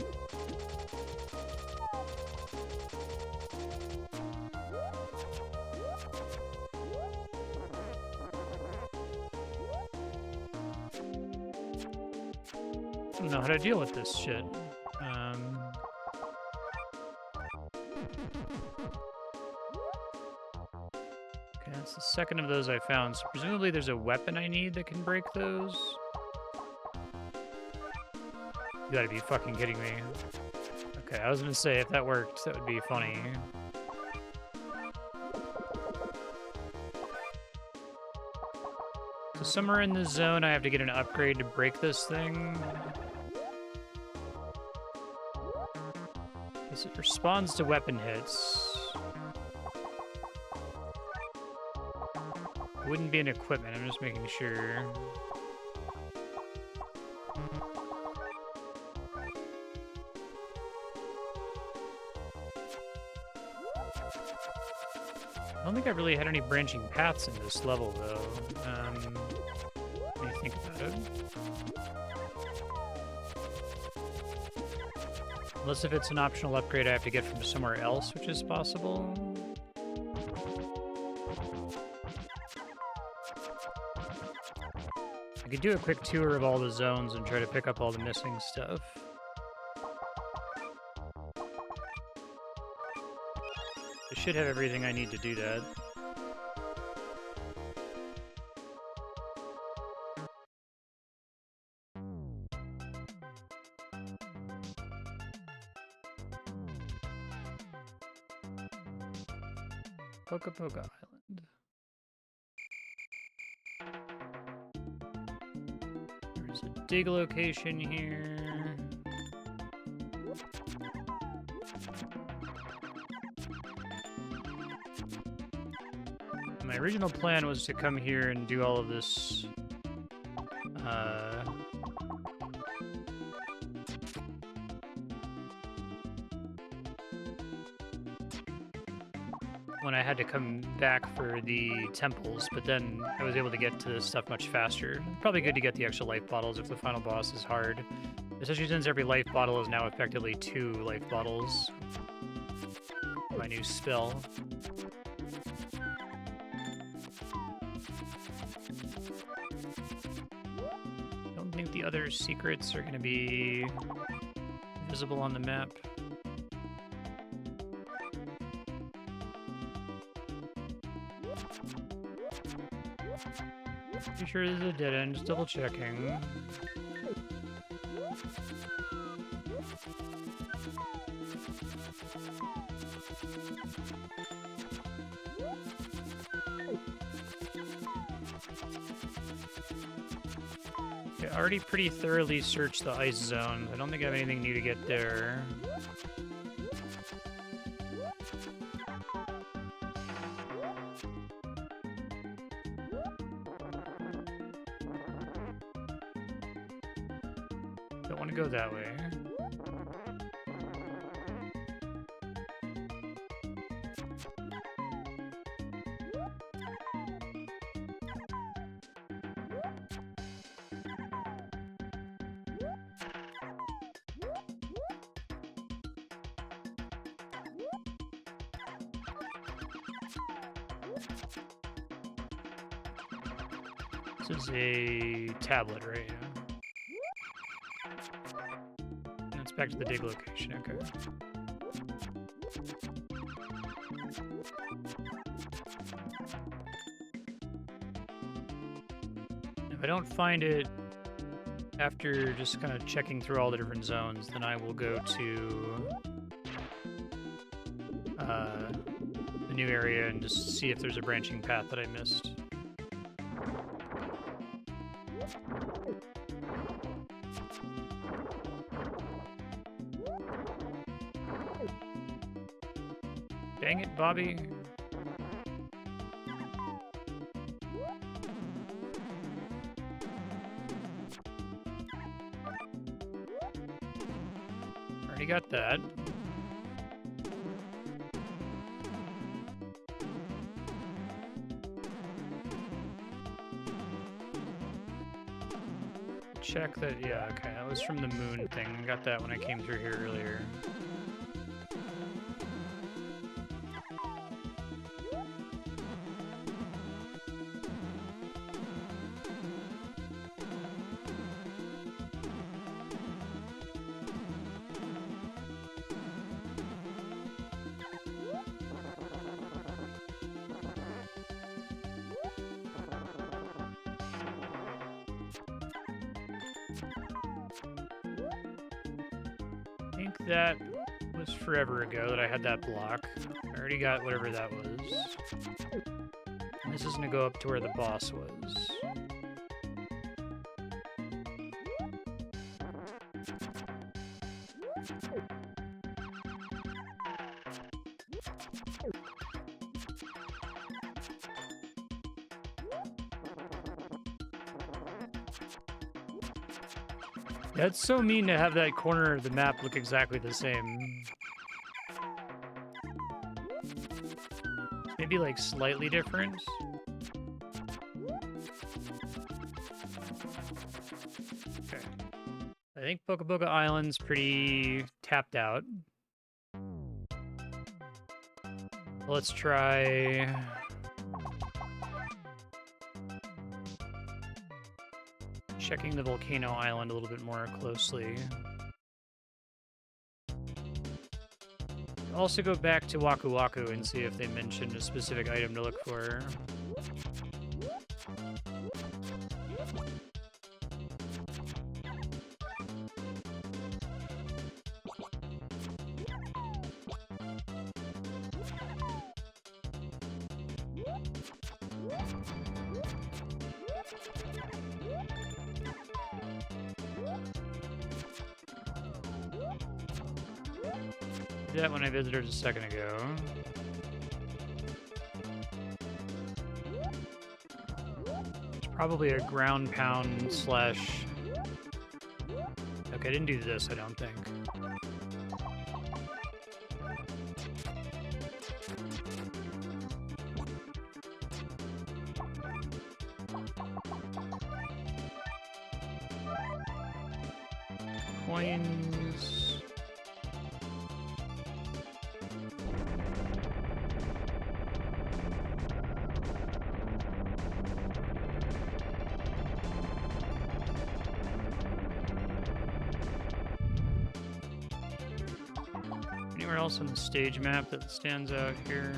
I don't know how to deal with this shit. Okay, that's the second of those I found. So presumably there's a weapon I need that can break those. You gotta be fucking kidding me. Okay, I was gonna say, if that worked, that would be funny. So somewhere in this zone, I have to get an upgrade to break this thing. Because it responds to weapon hits. It wouldn't be an equipment, I'm just making sure. I don't think I've really had any branching paths in this level, though. Let me think about it. Unless if it's an optional upgrade I have to get from somewhere else, which is possible. I could do a quick tour of all the zones and try to pick up all the missing stuff. I should have everything I need to do that. Poca Poca Island. There's a dig location here. My original plan was to come here and do all of this when I had to come back for the temples, but then I was able to get to this stuff much faster. Probably good to get the extra life bottles if the final boss is hard. Especially since every life bottle is now effectively 2 life bottles. My new spell. I don't think the other secrets are going to be visible on the map. Pretty sure this is a dead end, just double checking. I already pretty thoroughly searched the ice zone. I don't think I have anything new to get there. Don't want to go that way. This is a tablet, right? And it's back to the dig location, okay. If I don't find it after just kind of checking through all the different zones, then I will go to the new area and just see if there's a branching path that I missed. Dang it, Bobby. Already got that. check that. Yeah, okay, that was from the moon thing. I got that when I came through here earlier. I think that was forever ago that I had that block. I already got whatever that was. And this is gonna go up to where the boss was. Yeah, it's so mean to have that corner of the map look exactly the same. Maybe like slightly different. Okay. I think Boca Boca Island's pretty tapped out. Let's try... checking the Volcano Island a little bit more closely. Also go back to Waku Waku and see if they mentioned a specific item to look for. Did that when I visited a second ago. It's probably a ground pound slash... Okay, I didn't do this, I don't think. Coins... Anywhere else on the stage map that stands out here?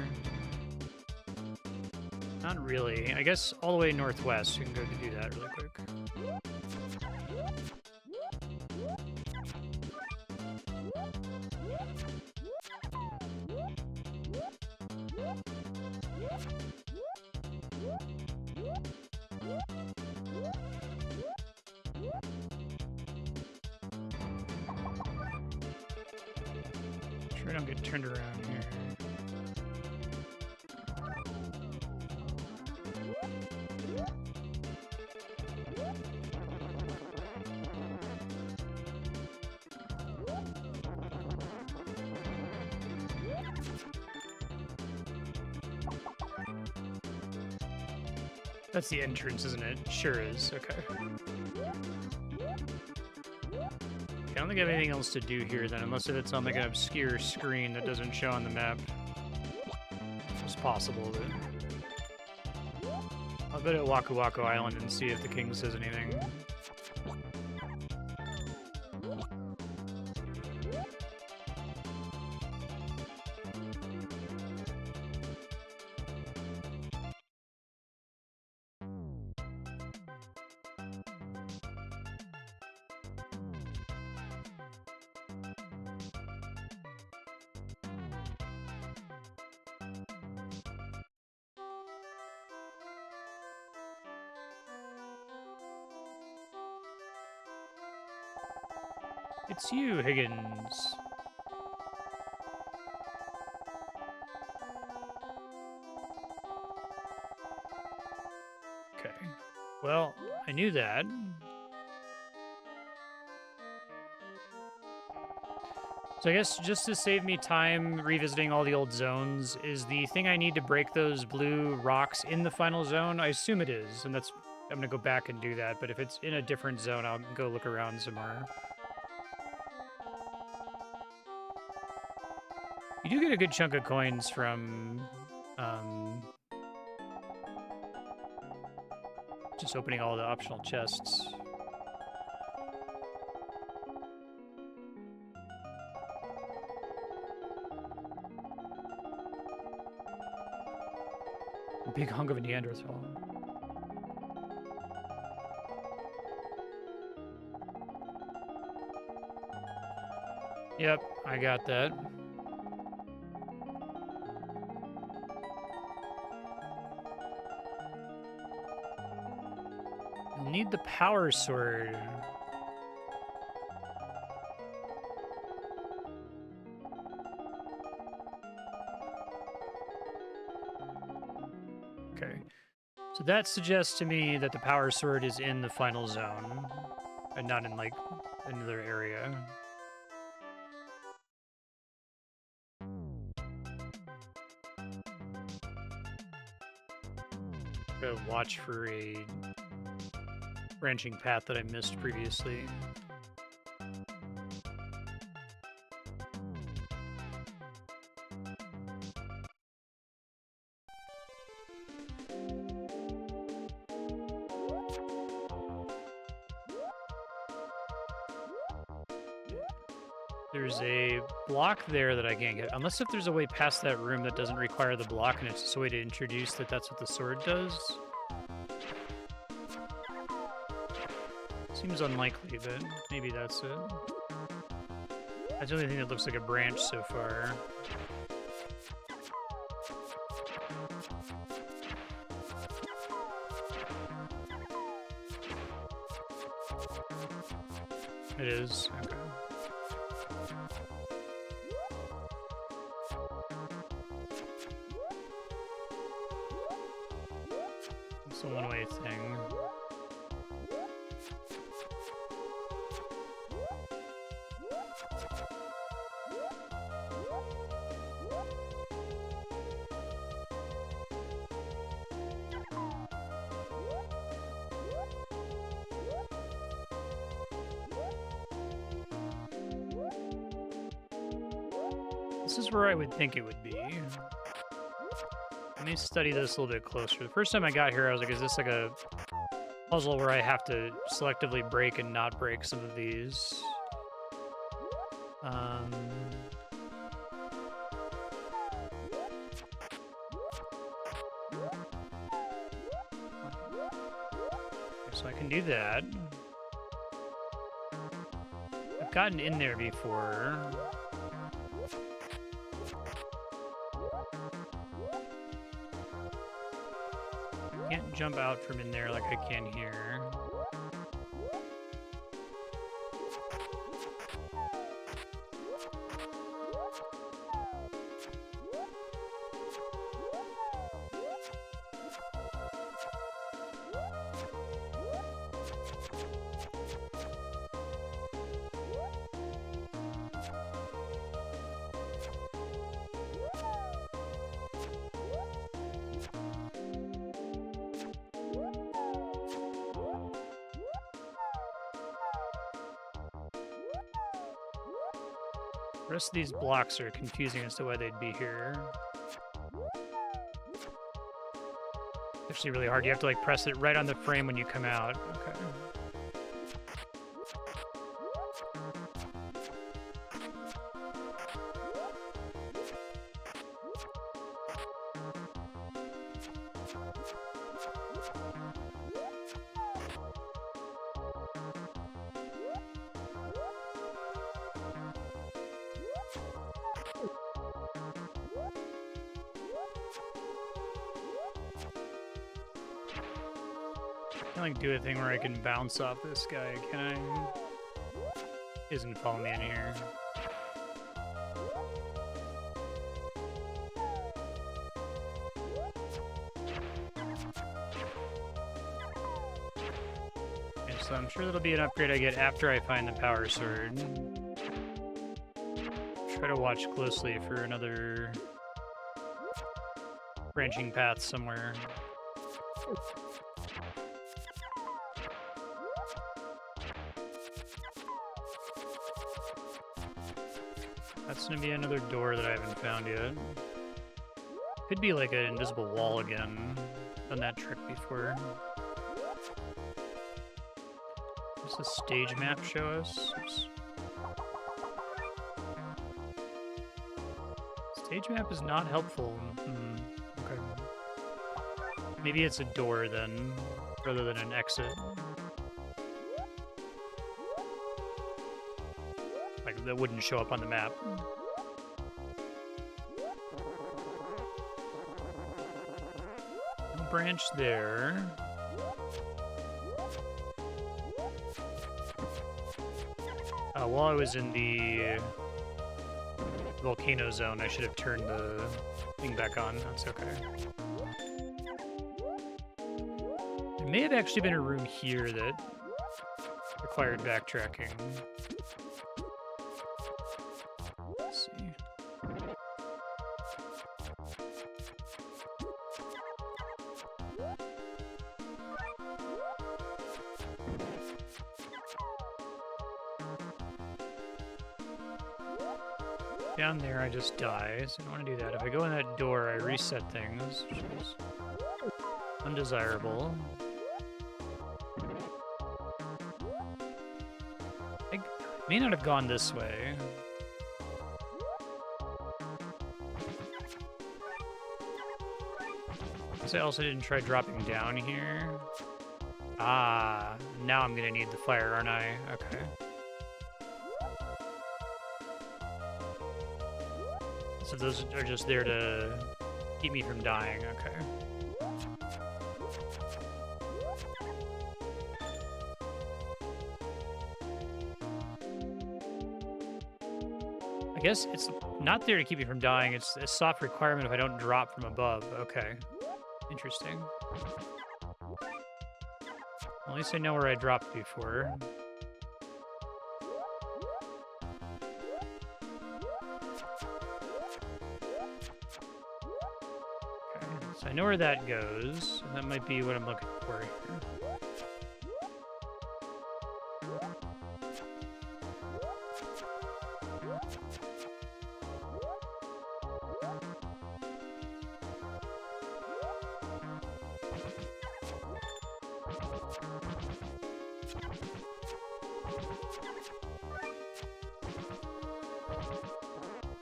Not really. I guess all the way northwest. You can go to do that really quick. Sure I don't get turned around here. That's the entrance, isn't it? Sure is. Okay. I don't think I have anything else to do here then, unless if it's on like an obscure screen that doesn't show on the map. It's possible, but... I'll go to Waku Waku Island and see if the king says anything. It's you, Higgins. Okay. Well, I knew that. So I guess just to save me time revisiting all the old zones, is the thing I need to break those blue rocks in the final zone? I assume it is, and that's I'm gonna go back and do that, but if it's in a different zone, I'll go look around some more. You do get a good chunk of coins from just opening all the optional chests. Big hunk of a Neanderthal. Yep, I got that. You'll need the power sword. Okay. So that suggests to me that the power sword is in the final zone and not in, like, another area. Gotta watch for a branching path that I missed previously. There's a block there that I can't get. Unless if there's a way past that room that doesn't require the block and it's just a way to introduce that that's what the sword does. Seems unlikely, but maybe that's it. That's the only thing that looks like a branch so far. It is. Okay. It's a one-way thing. This is where I would think it would be. Let me study this a little bit closer. The first time I got here, I was like, is this like a puzzle where I have to selectively break and not break some of these? So I can do that. I've gotten in there before. Can't jump out from in there like I can here. The rest of these blocks are confusing as to why they'd be here. It's actually really hard. You have to like press it right on the frame when you come out. Okay. I can like do a thing where I can bounce off this guy. Can I? He doesn't follow me in here. Okay, so I'm sure that'll be an upgrade I get after I find the power sword. Try to watch closely for another branching path somewhere. That's gonna be another door that I haven't found yet. Could be like an invisible wall again. Done that trick before. Does the stage map show us? Oops. Stage map is not helpful. Okay. Maybe it's a door then, rather than an exit. Like, that wouldn't show up on the map. No branch there. While I was in the volcano zone, I should have turned the thing back on. That's okay. There may have actually been a room here that required backtracking. Let's see. Down there, I just die, so I don't want to do that. If I go in that door, I reset things, which is undesirable. I may not have gone this way. Guess I also didn't try dropping down here. Ah, now I'm gonna need the fire, aren't I? Okay. So those are just there to keep me from dying, okay. I guess it's not there to keep me from dying, it's a soft requirement if I don't drop from above. Okay. Interesting. At least I know where I dropped before. I know where that goes. That might be what I'm looking for here.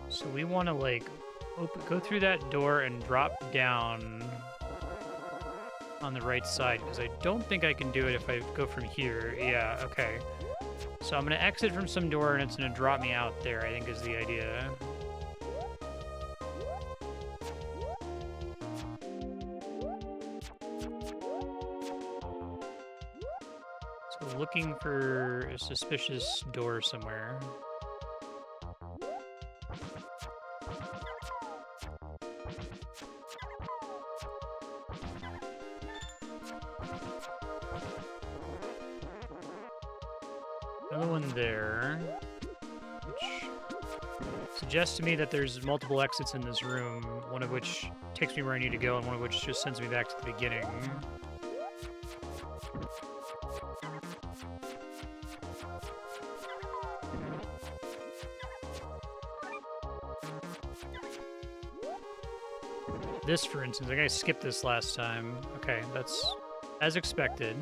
So we want to like go through that door and drop down on the right side, because I don't think I can do it if I go from here. Yeah, okay. So I'm going to exit from some door, and it's going to drop me out there, I think is the idea. So looking for a suspicious door somewhere. Another one there, which suggests to me that there's multiple exits in this room, one of which takes me where I need to go, and one of which just sends me back to the beginning. This, for instance, I think I skipped this last time. Okay, that's as expected.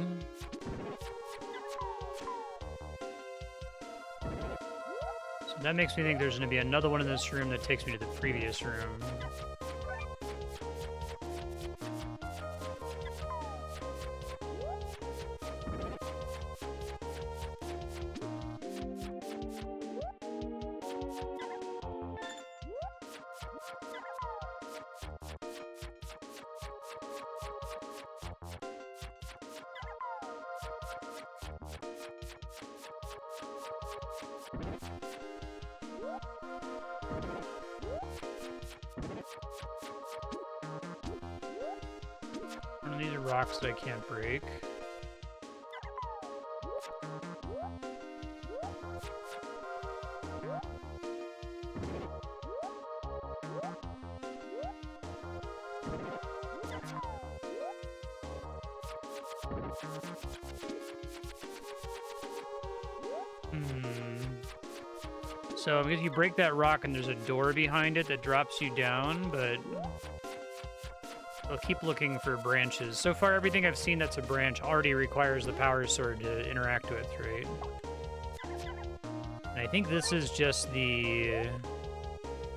That makes me think there's going to be another one in this room that takes me to the previous room. These are rocks that I can't break. So if you break that rock and there's a door behind it that drops you down, but I'll keep looking for branches. So far, everything I've seen that's a branch already requires the power sword to interact with, right? And I think this is just the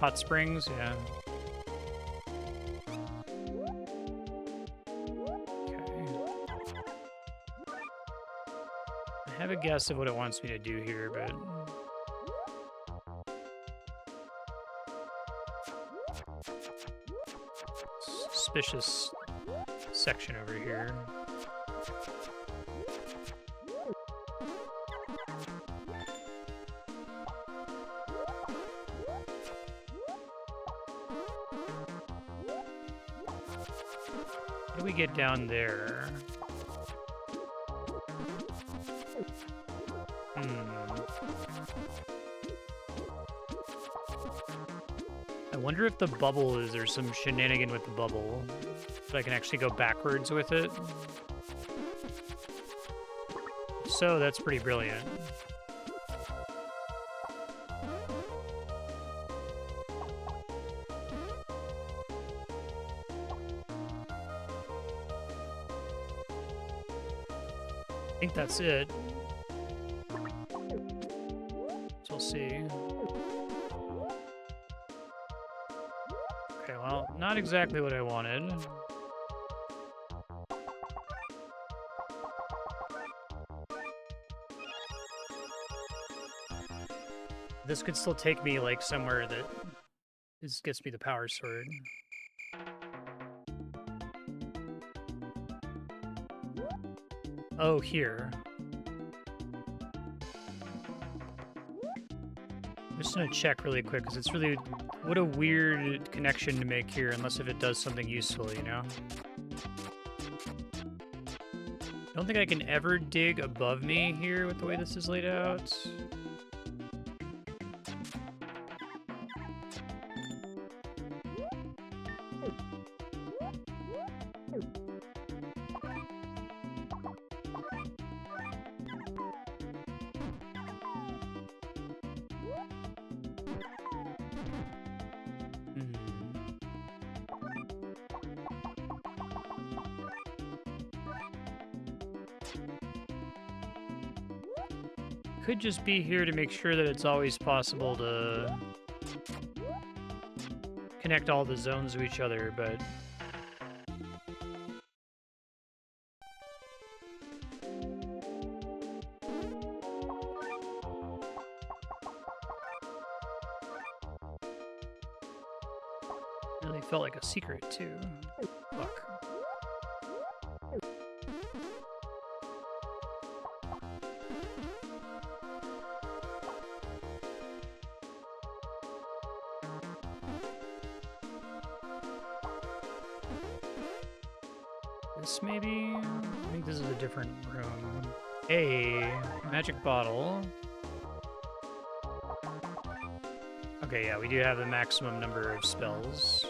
hot springs, yeah. I have a guess of what it wants me to do here, but... Suspicious section over here. What do we get down there? I wonder if the bubble is there's some shenanigan with the bubble. If I can actually go backwards with it. So that's pretty brilliant. I think that's it. So we'll see. Okay, well, not exactly what I wanted. This could still take me, like, somewhere that gets me the power sword. Oh, here. I'm just gonna check really quick, because it's really... What a weird connection to make here, unless if it does something useful, you know? I don't think I can ever dig above me here with the way this is laid out. Could just be here to make sure that it's always possible to connect all the zones to each other, but... Really felt like a secret, too. Fuck. This maybe? I think this is a different room. A magic bottle. Okay, yeah, we do have the maximum number of spells.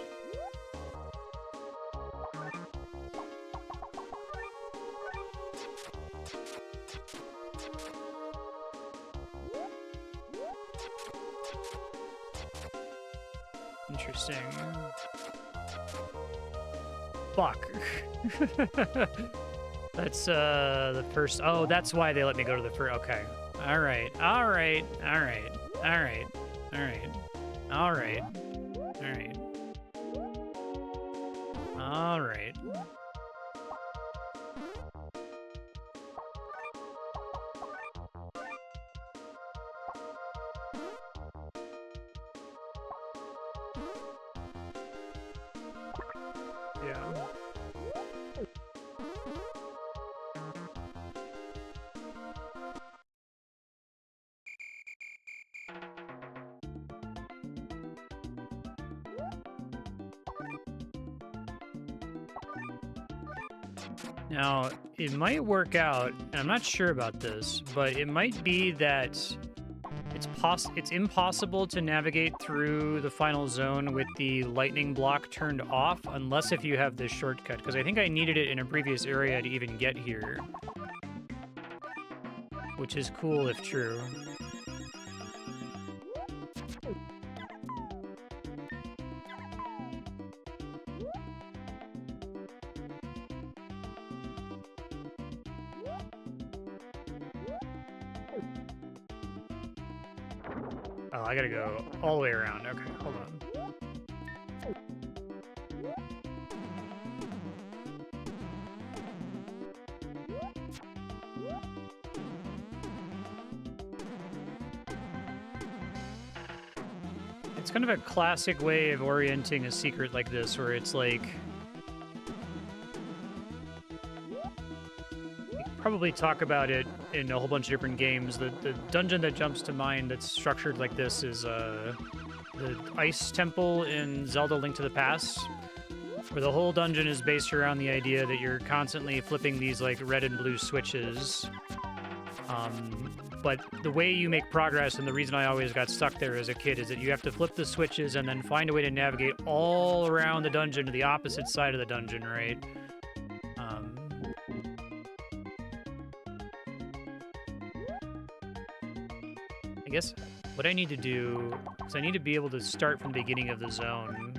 Interesting. Fuck. That's the first. Oh, that's why they let me go to the first. Okay. All right. All right. All right. All right. All right. All right. All right. All right. Yeah. Now, it might work out, and I'm not sure about this, but it might be that it's impossible to navigate through the final zone with the lightning block turned off, unless if you have this shortcut, because I think I needed it in a previous area to even get here. Which is cool if true. Oh, I gotta go all the way around. Okay, hold on. It's kind of a classic way of orienting a secret like this, where it's like... probably talk about it in a whole bunch of different games. The dungeon that jumps to mind that's structured like this is the Ice Temple in Zelda Link to the Past, where the whole dungeon is based around the idea that you're constantly flipping these like red and blue switches. But the way you make progress, and the reason I always got stuck there as a kid, is that you have to flip the switches and then find a way to navigate all around the dungeon to the opposite side of the dungeon, right? I guess what I need to do is I need to be able to start from the beginning of the zone.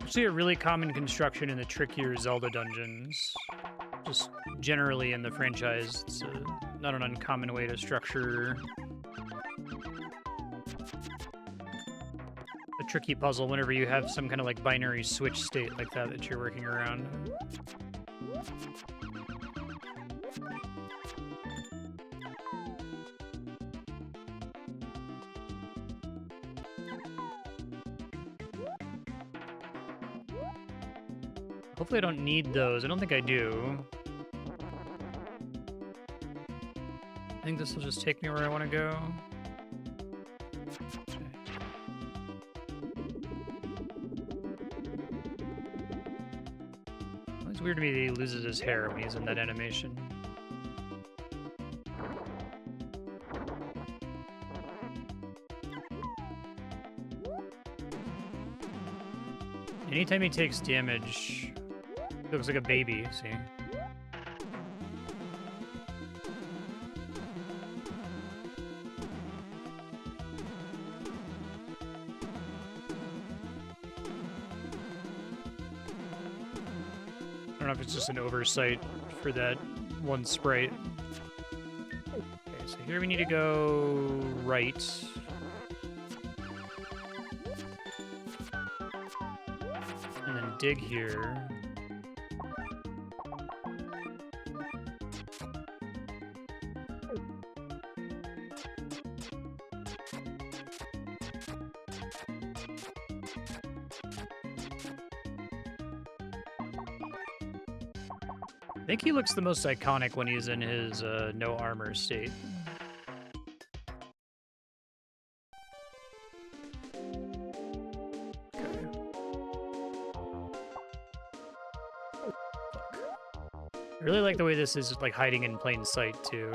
Actually, a really common construction in the trickier Zelda dungeons. Just generally in the franchise, it's not an uncommon way to structure a tricky puzzle whenever you have some kind of like binary switch state like that you're working around. Hopefully I don't need those. I don't think I do. I think this will just take me where I want to go. It's weird to me that he loses his hair when he's in that animation. Anytime he takes damage, he looks like a baby, see? I don't know if it's just an oversight for that one sprite. Okay, so here we need to go right. And then dig here. I think he looks the most iconic when he's in his no armor state. Okay. I really like the way this is like hiding in plain sight too.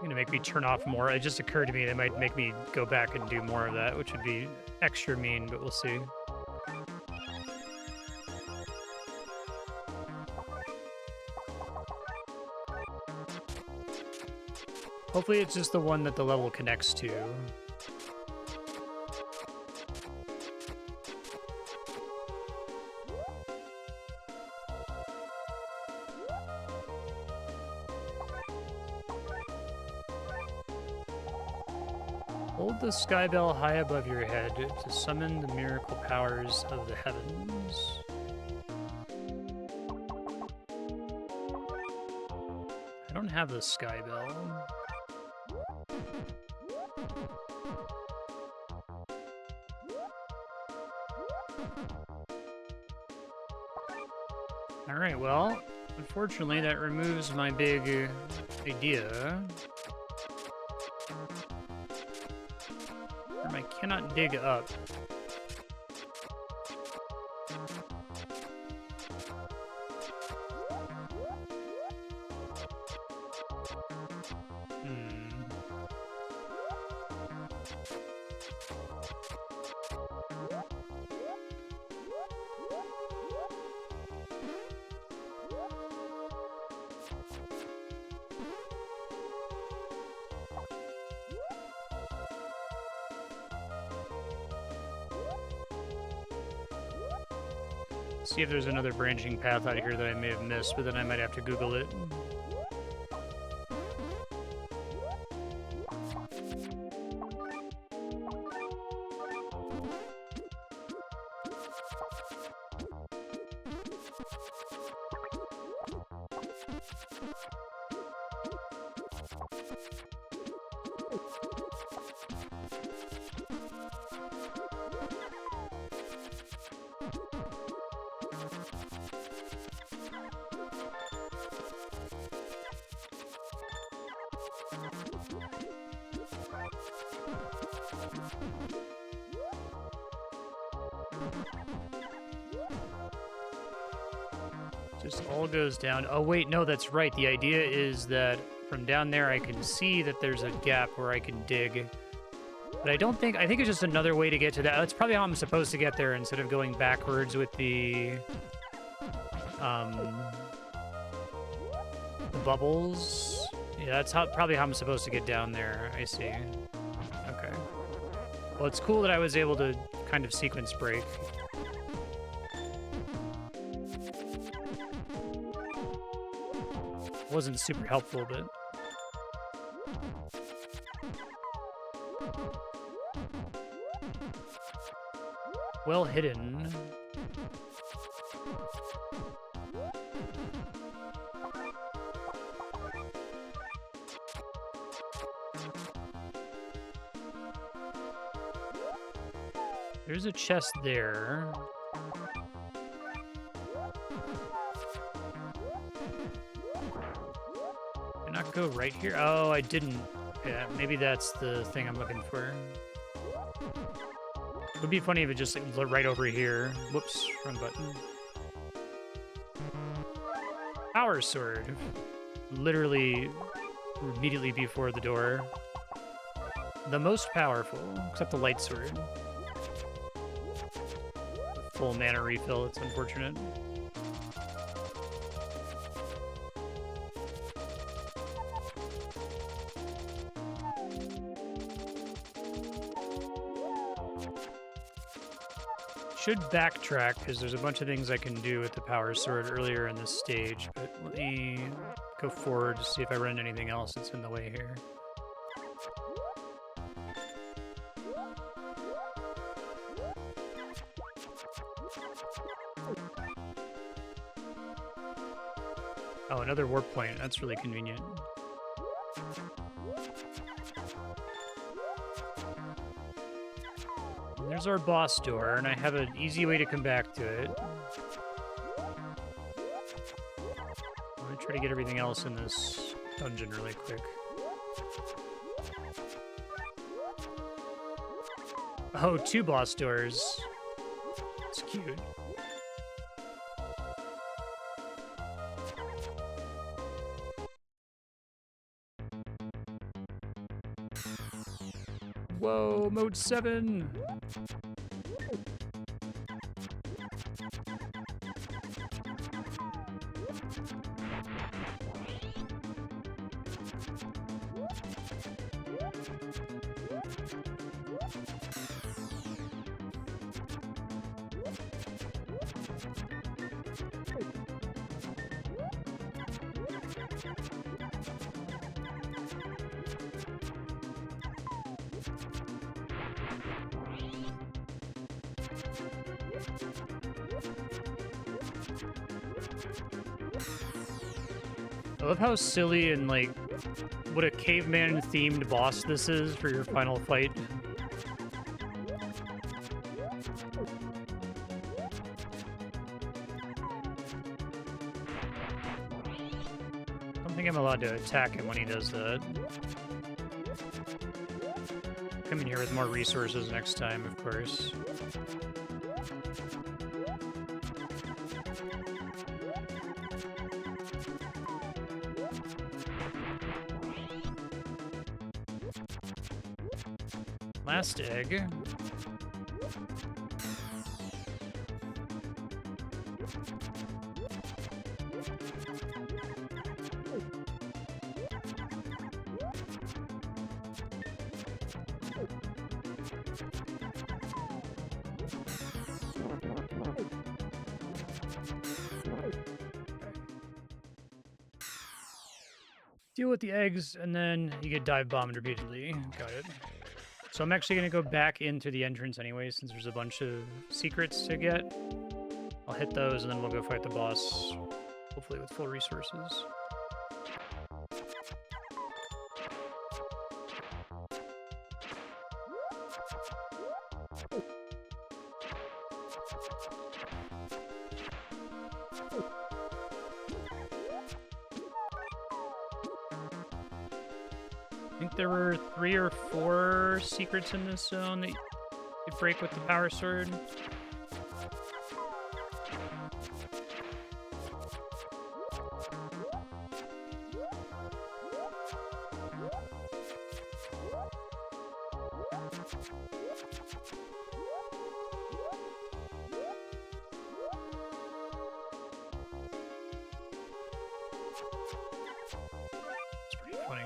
Gonna make me turn off more. It just occurred to me they might make me go back and do more of that, which would be extra mean, but we'll see. Hopefully it's just the one that the level connects to. Hold the sky bell high above your head to summon the miracle powers of the heavens. I don't have the sky bell. Alright, well, unfortunately that removes my big idea. I cannot dig up. See if there's another branching path out here that I may have missed, but then I might have to Google it. Just all goes down. Oh, wait, no, that's right. The idea is that from down there I can see that there's a gap where I can dig. But I think it's just another way to get to that. That's probably how I'm supposed to get there instead of going backwards with the bubbles. Yeah, that's probably how I'm supposed to get down there. I see. Okay. Well, it's cool that I was able to kind of sequence break. Wasn't super helpful, but well hidden. There's a chest there. Go right here. Oh, I didn't. Yeah, maybe that's the thing I'm looking for. It would be funny if it just like, right over here. Whoops, wrong button. Power sword. Literally immediately before the door. The most powerful, except the light sword. Full mana refill, it's unfortunate. Should backtrack, because there's a bunch of things I can do with the power sword earlier in this stage, but let me go forward to see if I run into anything else that's in the way here. Oh, another warp point. That's really convenient. There's our boss door, and I have an easy way to come back to it. I'm gonna try to get everything else in this dungeon really quick. Oh, 2 boss doors. It's cute. Whoa, mode 7! I love how silly and, like, what a caveman-themed boss this is for your final fight. I don't think I'm allowed to attack him when he does that. Come in here with more resources next time, of course. Last egg. Deal with the eggs, and then you get dive bombed repeatedly. Got it. So I'm actually going to go back into the entrance anyway, since there's a bunch of secrets to get. I'll hit those, and then we'll go fight the boss, hopefully with full resources. I think there were 3 or 4 secrets in this zone that you could break with the power sword. It's pretty funny.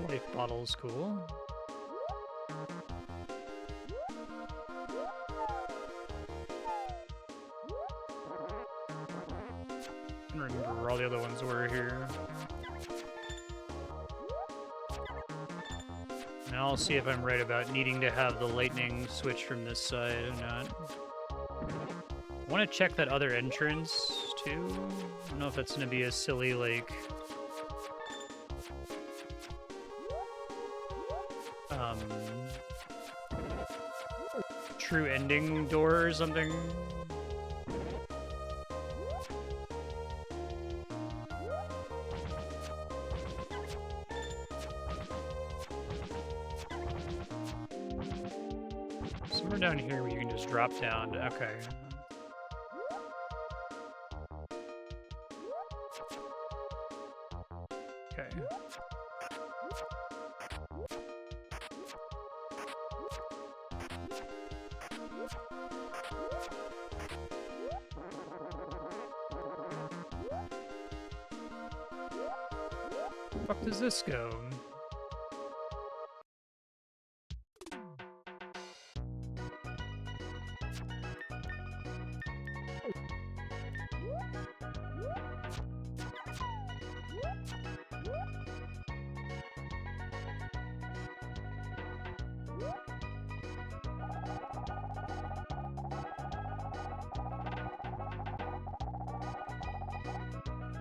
Life bottle's cool. I don't remember where all the other ones were here. Now I'll see if I'm right about needing to have the lightning switch from this side or not. I want to check that other entrance, too. I don't know if that's going to be a silly, like... true ending door or something. Somewhere down here where you can just drop down. Okay. Okay. Where the fuck does this go?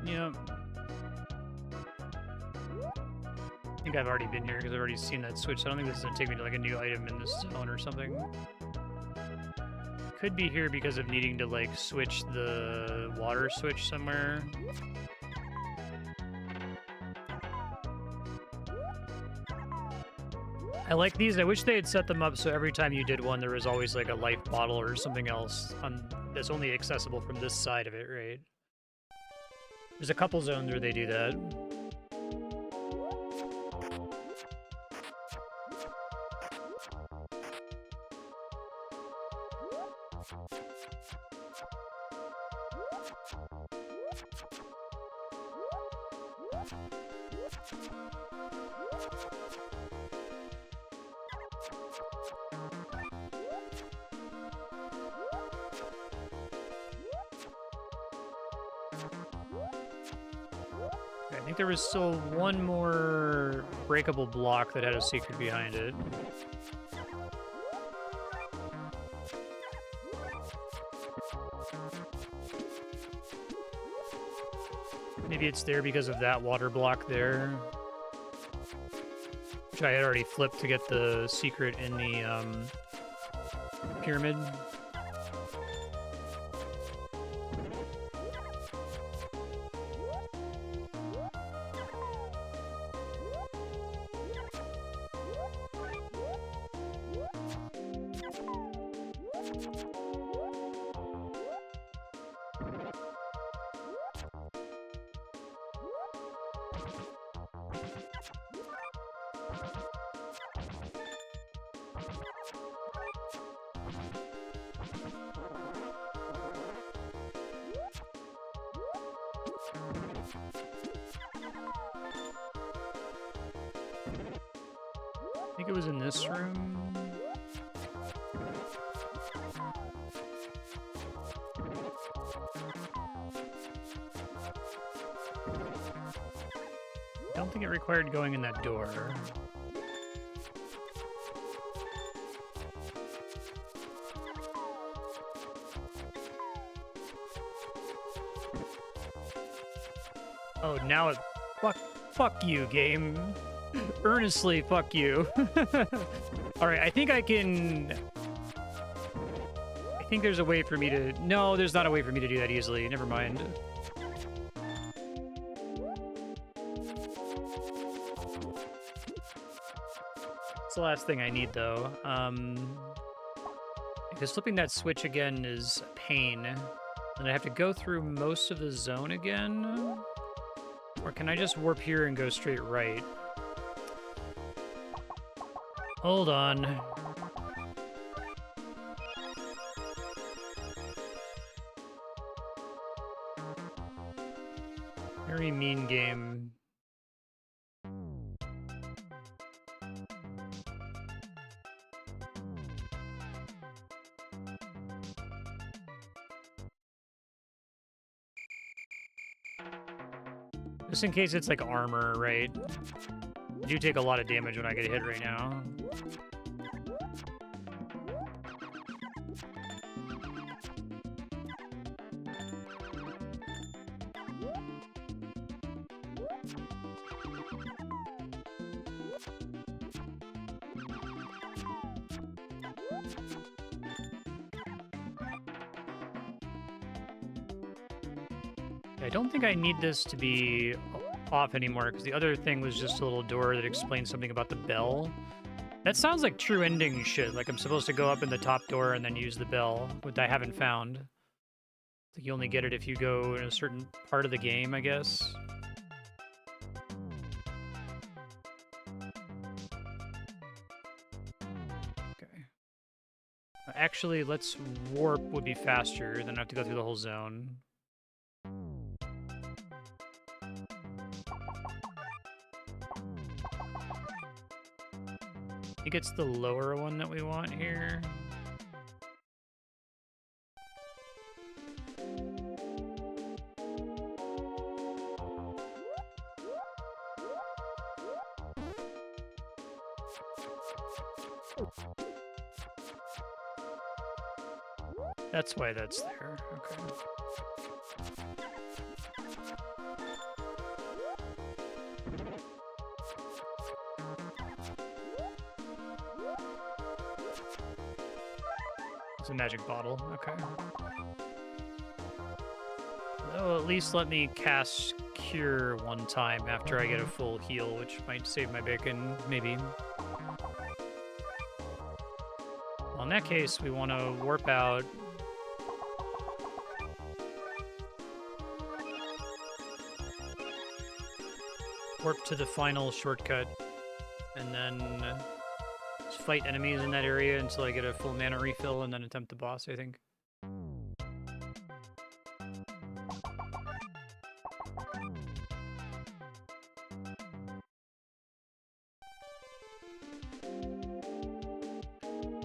Yep. I think I've already been here because I've already seen that switch. So I don't think this is going to take me to like a new item in this zone or something. Could be here because of needing to like switch the water switch somewhere. I like these. I wish they had set them up so every time you did one, there was always like a life bottle or something else that's only accessible from this side of it, right? There's a couple zones where they do that. I think there was still one more breakable block that had a secret behind it. Maybe it's there because of that water block there, which I had already flipped to get the secret in the pyramid. I think it was in this room. I don't think it required going in that door. Oh, now it... Fuck you, game. Earnestly, fuck you. Alright, I think I can... I think there's a way for me to... No, there's not a way for me to do that easily. Never mind. It's the last thing I need, though. Because flipping that switch again is a pain. And I have to go through most of the zone again? Or can I just warp here and go straight right? Hold on. Very mean game. Just in case it's like armor, right? I do take a lot of damage when I get hit right now. I don't think I need this to be off anymore, because the other thing was just a little door that explained something about the bell. That sounds like true ending shit, like I'm supposed to go up in the top door and then use the bell, which I haven't found. Like you only get it if you go in a certain part of the game, I guess. Okay. Actually, let's warp would be faster than I have to go through the whole zone. I think it's the lower one that we want here. That's why that's there. Okay. It's a magic bottle. Okay. Oh, at least let me cast Cure one time after I get a full heal, which might save my bacon, maybe. Well, in that case, we want to warp out. Warp to the final shortcut, and then just fight enemies in that area until I get a full mana refill, and then attempt the boss, I think.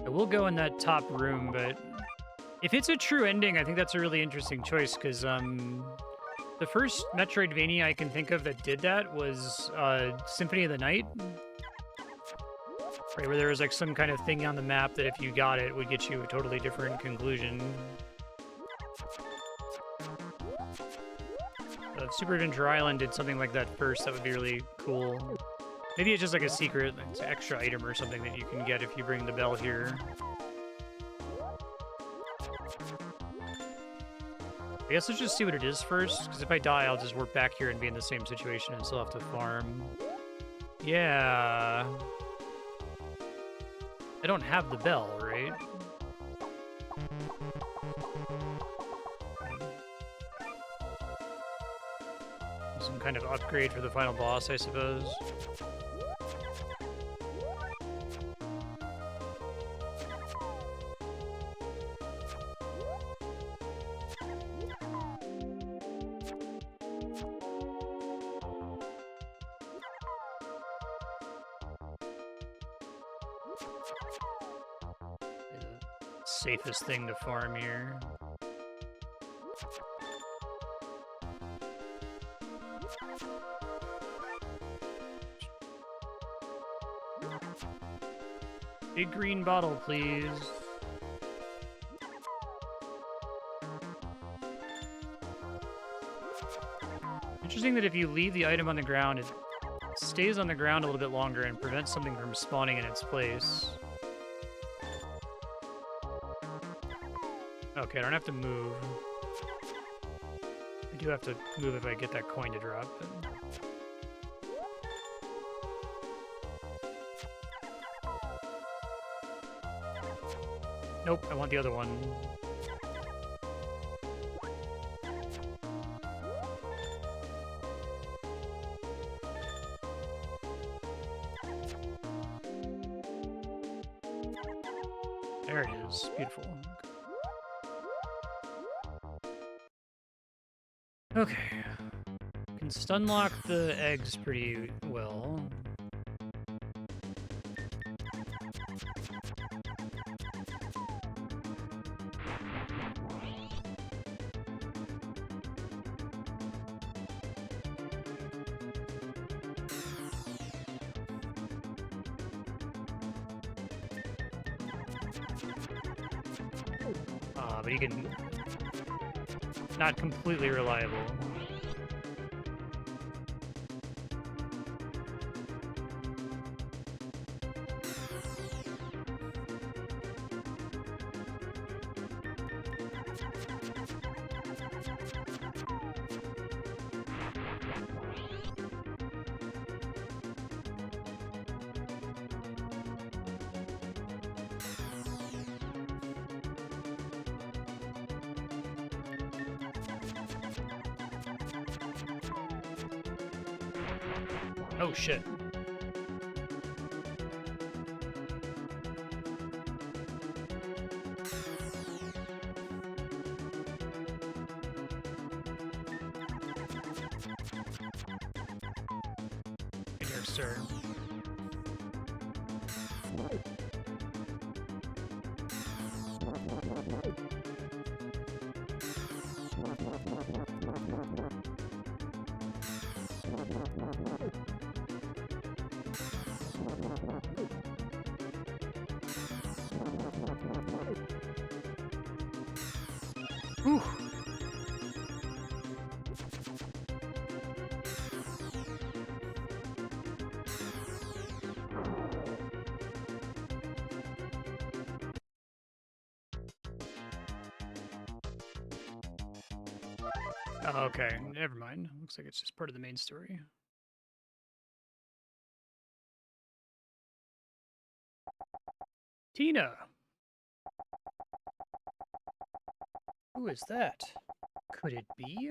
I will go in that top room, but if it's a true ending, I think that's a really interesting choice, because the first Metroidvania I can think of that did that was Symphony of the Night. Right, where there was like some kind of thing on the map that if you got it would get you a totally different conclusion. If Super Adventure Island did something like that first, that would be really cool. Maybe it's just like a secret, like it's an extra item or something that you can get if you bring the bell here. I guess let's just see what it is first, because if I die, I'll just warp back here and be in the same situation and still have to farm. Yeah. I don't have the bell, right? Some kind of upgrade for the final boss, I suppose. Safest thing to farm here. Big green bottle, please. Interesting that if you leave the item on the ground, it stays on the ground a little bit longer and prevents something from spawning in its place. Okay, I don't have to move. I do have to move if I get that coin to drop. Nope, I want the other one. There it is. Beautiful. Okay. Can stun lock the eggs pretty well. But he can... not completely reliable. Oh, shit. Here, sir. Whew. Oh, okay, never mind. Looks like it's just part of the main story. Tina! Who is that? Could it be?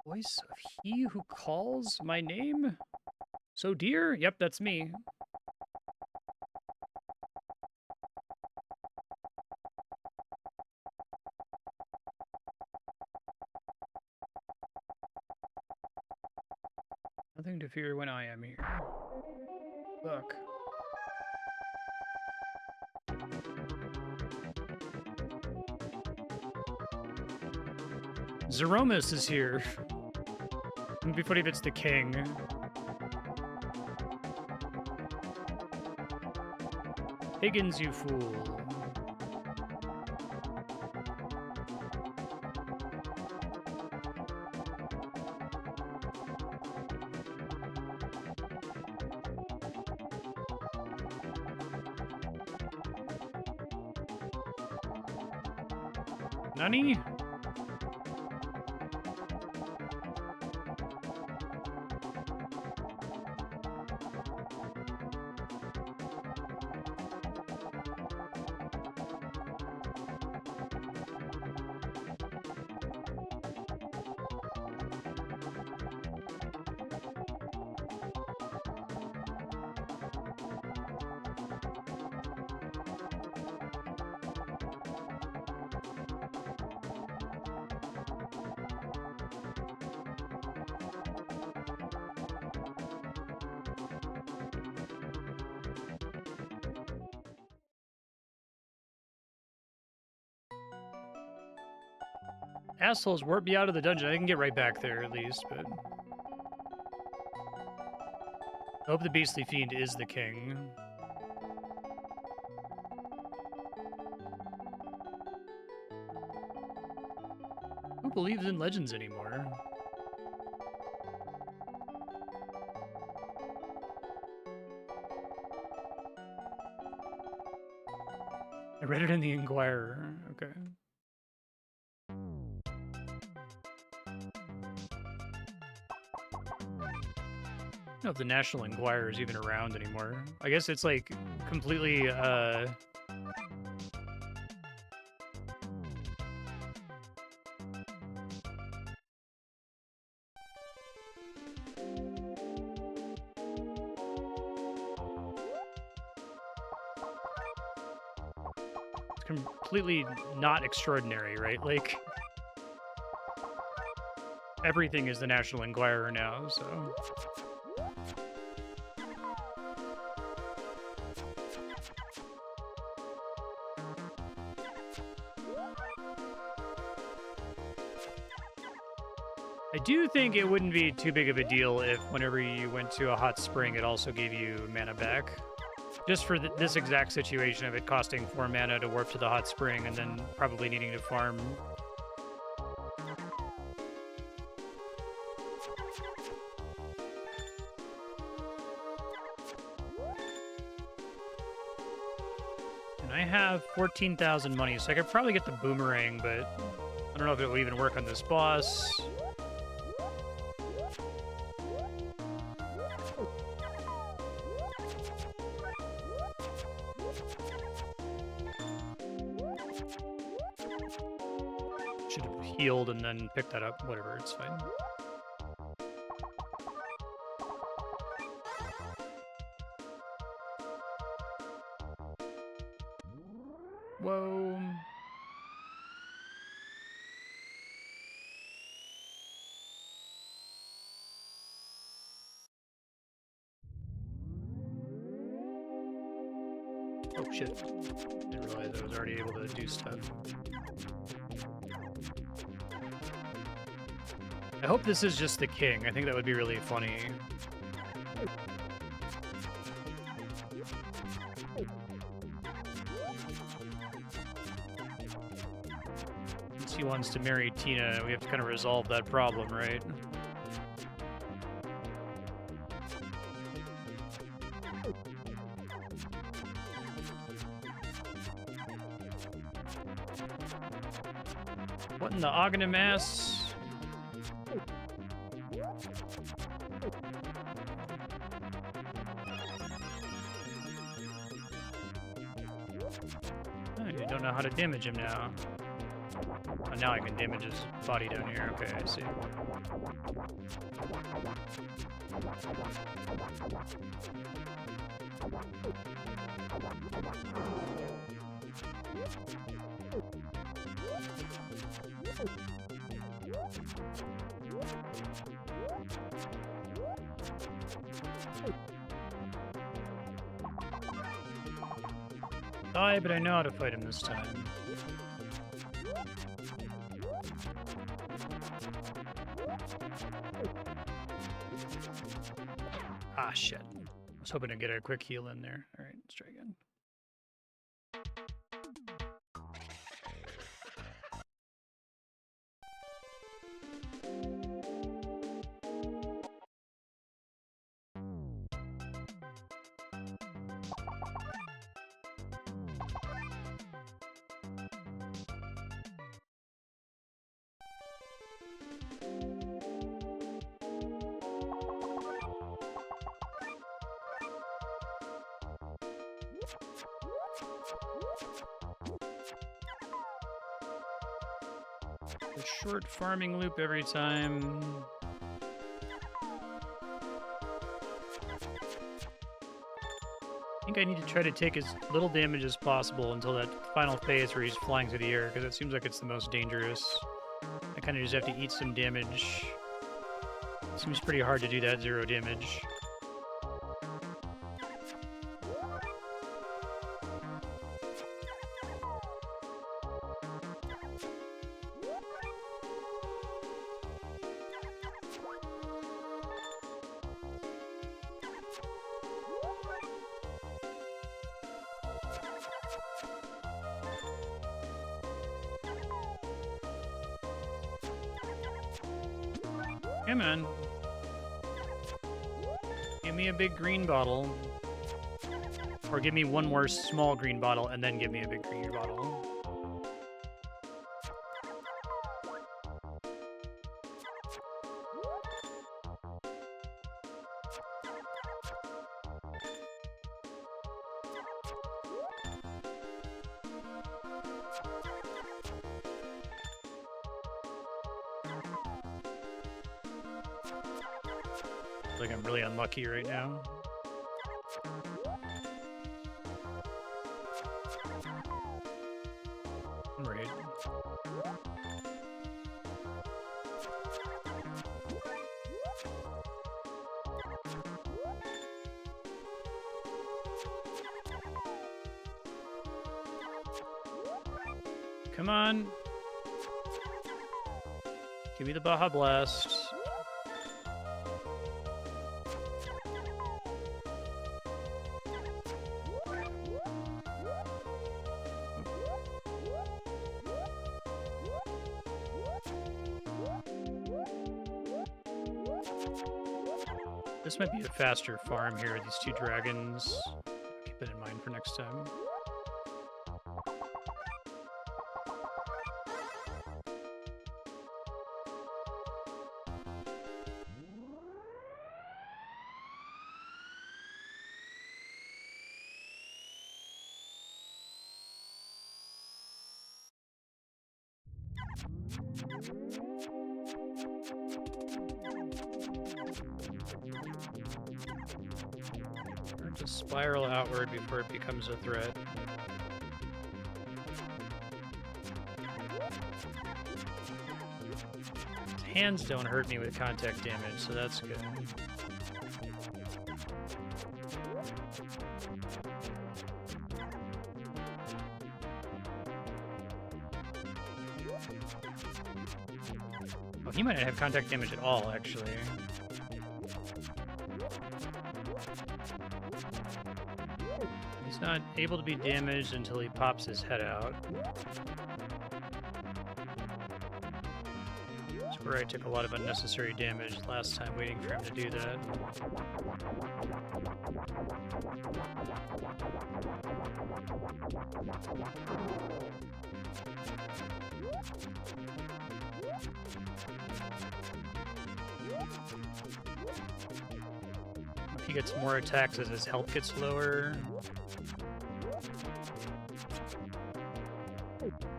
Voice of he who calls my name? So dear? Yep, that's me. Nothing to fear when I am here. Look. Zeromus is here. It'd be funny if it's the king. Higgins, you fool. Nani? assholes warp me out of the dungeon. I can get right back there at least, but... I hope the Beastly Fiend is the king. Who believes in legends anymore? I read it in the Inquirer. Okay. I don't know if the National Enquirer is even around anymore. I guess it's like completely completely not extraordinary, right? Like, everything is the National Enquirer now, so... I do think it wouldn't be too big of a deal if whenever you went to a hot spring, it also gave you mana back. Just for this exact situation of it costing 4 mana to warp to the hot spring and then probably needing to farm. And I have 14,000 money, so I could probably get the boomerang, but I don't know if it will even work on this boss. Should have healed and then picked that up. Whatever, it's fine. Whoa. Oh shit. Didn't realize I was already able to do stuff. I hope this is just the king. I think that would be really funny. Since he wants to marry Tina, we have to kind of resolve that problem, right? What in the Ognamass? I don't know how to damage him now. Oh, now I can damage his body down here. Okay, I see. Die, but I know how to fight him this time. Ah, shit. I was hoping to get a quick heal in there. Alright, let's try again. A short farming loop every time. I think I need to try to take as little damage as possible until that final phase where he's flying through the air, because it seems like it's the most dangerous. I kind of just have to eat some damage. Seems pretty hard to do that 0 damage. Come on. Give me a big green bottle. Or give me one more small green bottle and then give me a big green bottle. Like I'm really unlucky right now. Right. Come on. Give me the Baja Blast. This might be a faster farm here, these two dragons. Keep that in mind for next time. Start to spiral outward before it becomes a threat. His hands don't hurt me with contact damage, so that's good. Oh, he might not have contact damage at all, actually. He's not able to be damaged until he pops his head out. That's where I took a lot of unnecessary damage last time waiting for him to do that. He gets more attacks as his health gets lower.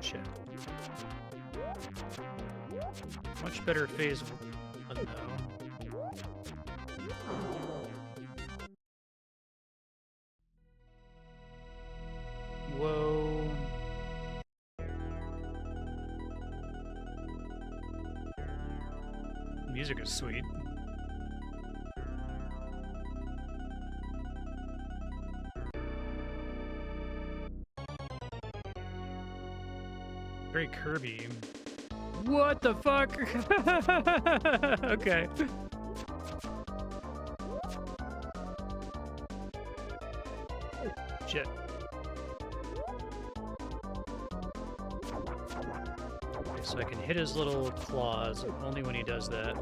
Shit. Much better phase one, though. Whoa. Music is sweet. Very Kirby. What the fuck? Okay. Shit. Okay, so I can hit his little claws only when he does that.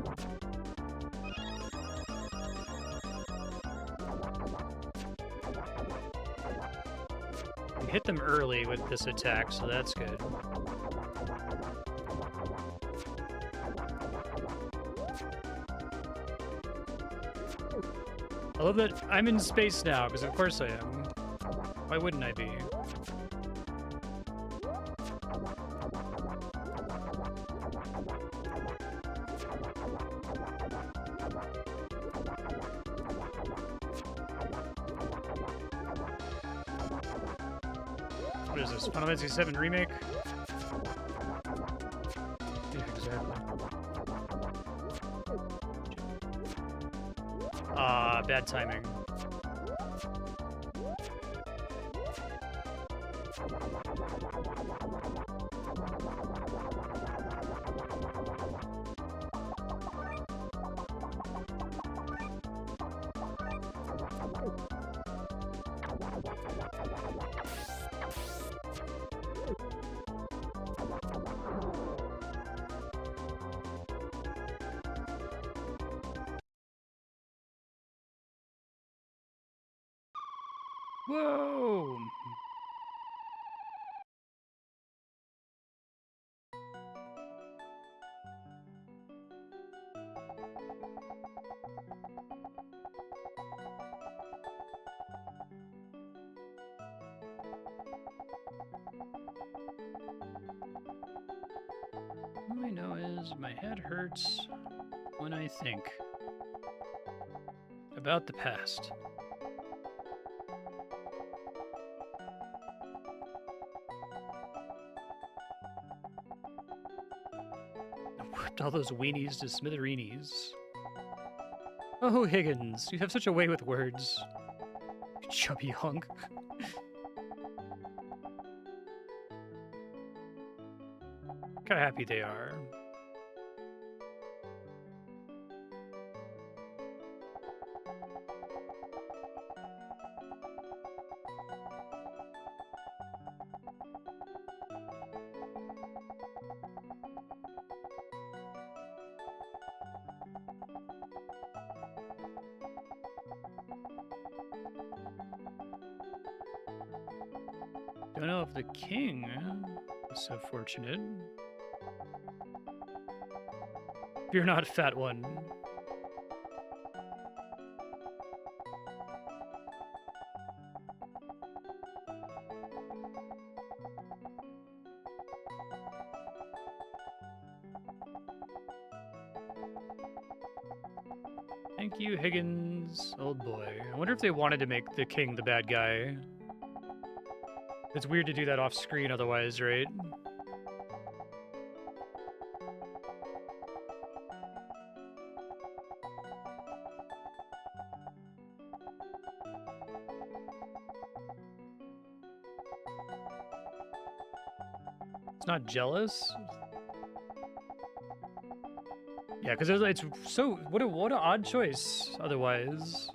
I hit them early with this attack, so that's good. I love that I'm in space now, because of course I am. Why wouldn't I be? What is this, Final Fantasy VII Remake? Yeah, exactly. Bad timing. Whoa! All I know is my head hurts when I think about the past. I whipped all those weenies to smithereenies. Oh, Higgins, you have such a way with words. You chubby hunk. Look how happy they are. Don't know if the king was so fortunate. You're not fat one. Thank you, Higgins. Old boy. I wonder if they wanted to make the king the bad guy. It's weird to do that off screen otherwise, right? It's not jealous? Yeah, because it's so... What an odd choice otherwise.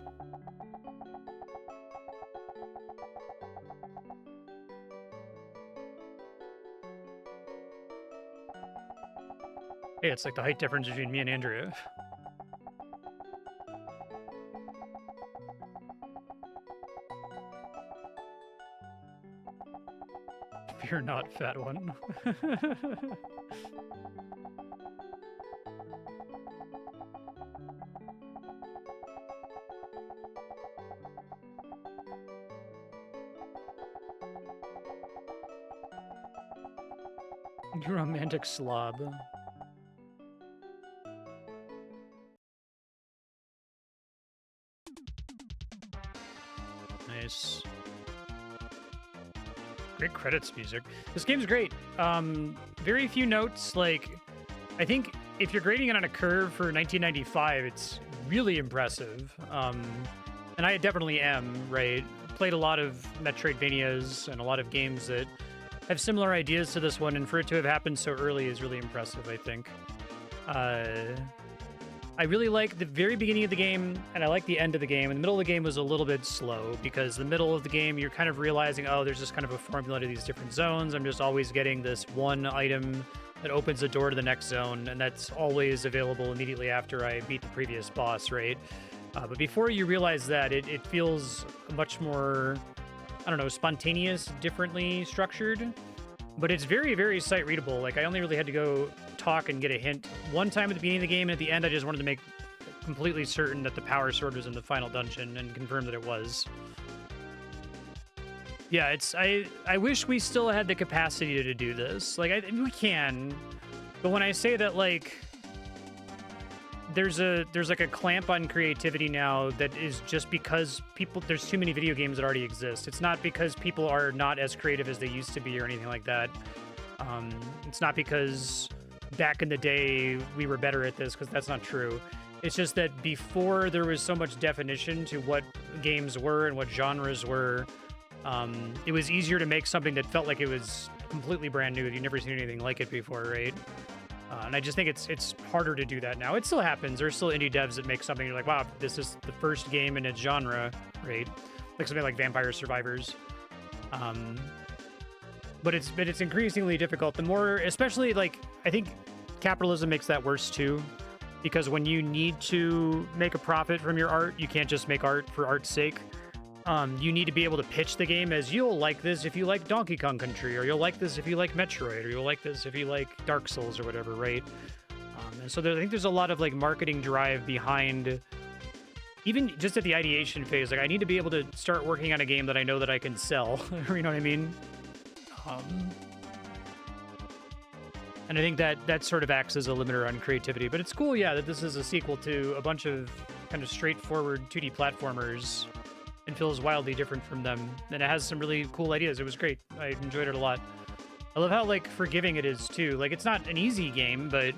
Hey, it's like the height difference between me and Andrea. You're not fat one. You romantic slob. Nice. Great credits music. This game's great. Very few notes. Like, I think if you're grading it on a curve for 1995, it's really impressive. And I definitely am, right? Played a lot of Metroidvanias and a lot of games that have similar ideas to this one, and for it to have happened so early is really impressive, I think. I really like the very beginning of the game, and I like the end of the game. And the middle of the game was a little bit slow, because the middle of the game, you're kind of realizing, oh, there's just kind of a formula to these different zones. I'm just always getting this one item that opens the door to the next zone, and that's always available immediately after I beat the previous boss, right? But before you realize that, it feels much more, I don't know, spontaneous, differently structured. But it's very, very sight readable. Like, I only really had to go talk and get a hint one time at the beginning of the game, and at the end I just wanted to make completely certain that the power sword was in the final dungeon and confirm that it was. Yeah, I wish we still had the capacity to do this. Like, we can, but when I say that, like, there's like a clamp on creativity now that is just because there's too many video games that already exist. It's not because people are not as creative as they used to be or anything like that. It's not because back in the day we were better at this, because that's not true. It's just that before there was so much definition to what games were and what genres were, it was easier to make something that felt like it was completely brand new. You've never seen anything like it before, right? And I just think it's harder to do that now. It still happens. There's still indie devs that make something you're like, wow, this is the first game in its genre, right? Like something like Vampire Survivors. But it's increasingly difficult. The more, especially, like, I think capitalism makes that worse too, because when you need to make a profit from your art, you can't just make art for art's sake. You need to be able to pitch the game as you'll like this if you like Donkey Kong Country, or you'll like this if you like Metroid, or you'll like this if you like Dark Souls or whatever, right? And so I think there's a lot of like marketing drive behind, even just at the ideation phase. Like I need to be able to start working on a game that I know that I can sell. You know what I mean? And I think that sort of acts as a limiter on creativity. But it's cool, yeah, that this is a sequel to a bunch of kind of straightforward 2D platformers and feels wildly different from them. And it has some really cool ideas. It was great. I enjoyed it a lot. I love how, like, forgiving it is, too. Like, it's not an easy game, but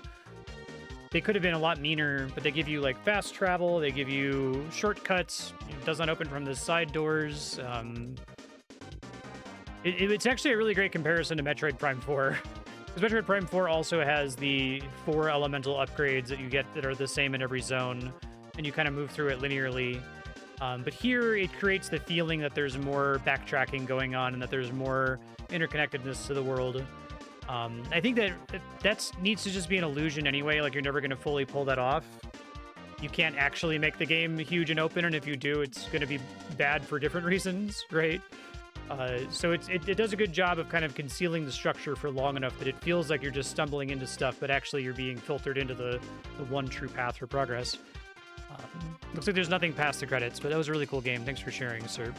they could have been a lot meaner. But they give you, like, fast travel. They give you shortcuts. It doesn't open from the side doors. It's actually a really great comparison to Metroid Prime 4. Because Metroid Prime 4 also has the 4 elemental upgrades that you get that are the same in every zone, and you kind of move through it linearly. But here, it creates the feeling that there's more backtracking going on and that there's more interconnectedness to the world. I think that needs to just be an illusion anyway. Like, you're never going to fully pull that off. You can't actually make the game huge and open, and if you do, it's going to be bad for different reasons, right? So it does a good job of kind of concealing the structure for long enough that it feels like you're just stumbling into stuff, but actually you're being filtered into the one true path for progress. Looks like there's nothing past the credits, but that was a really cool game. Thanks for sharing, sir.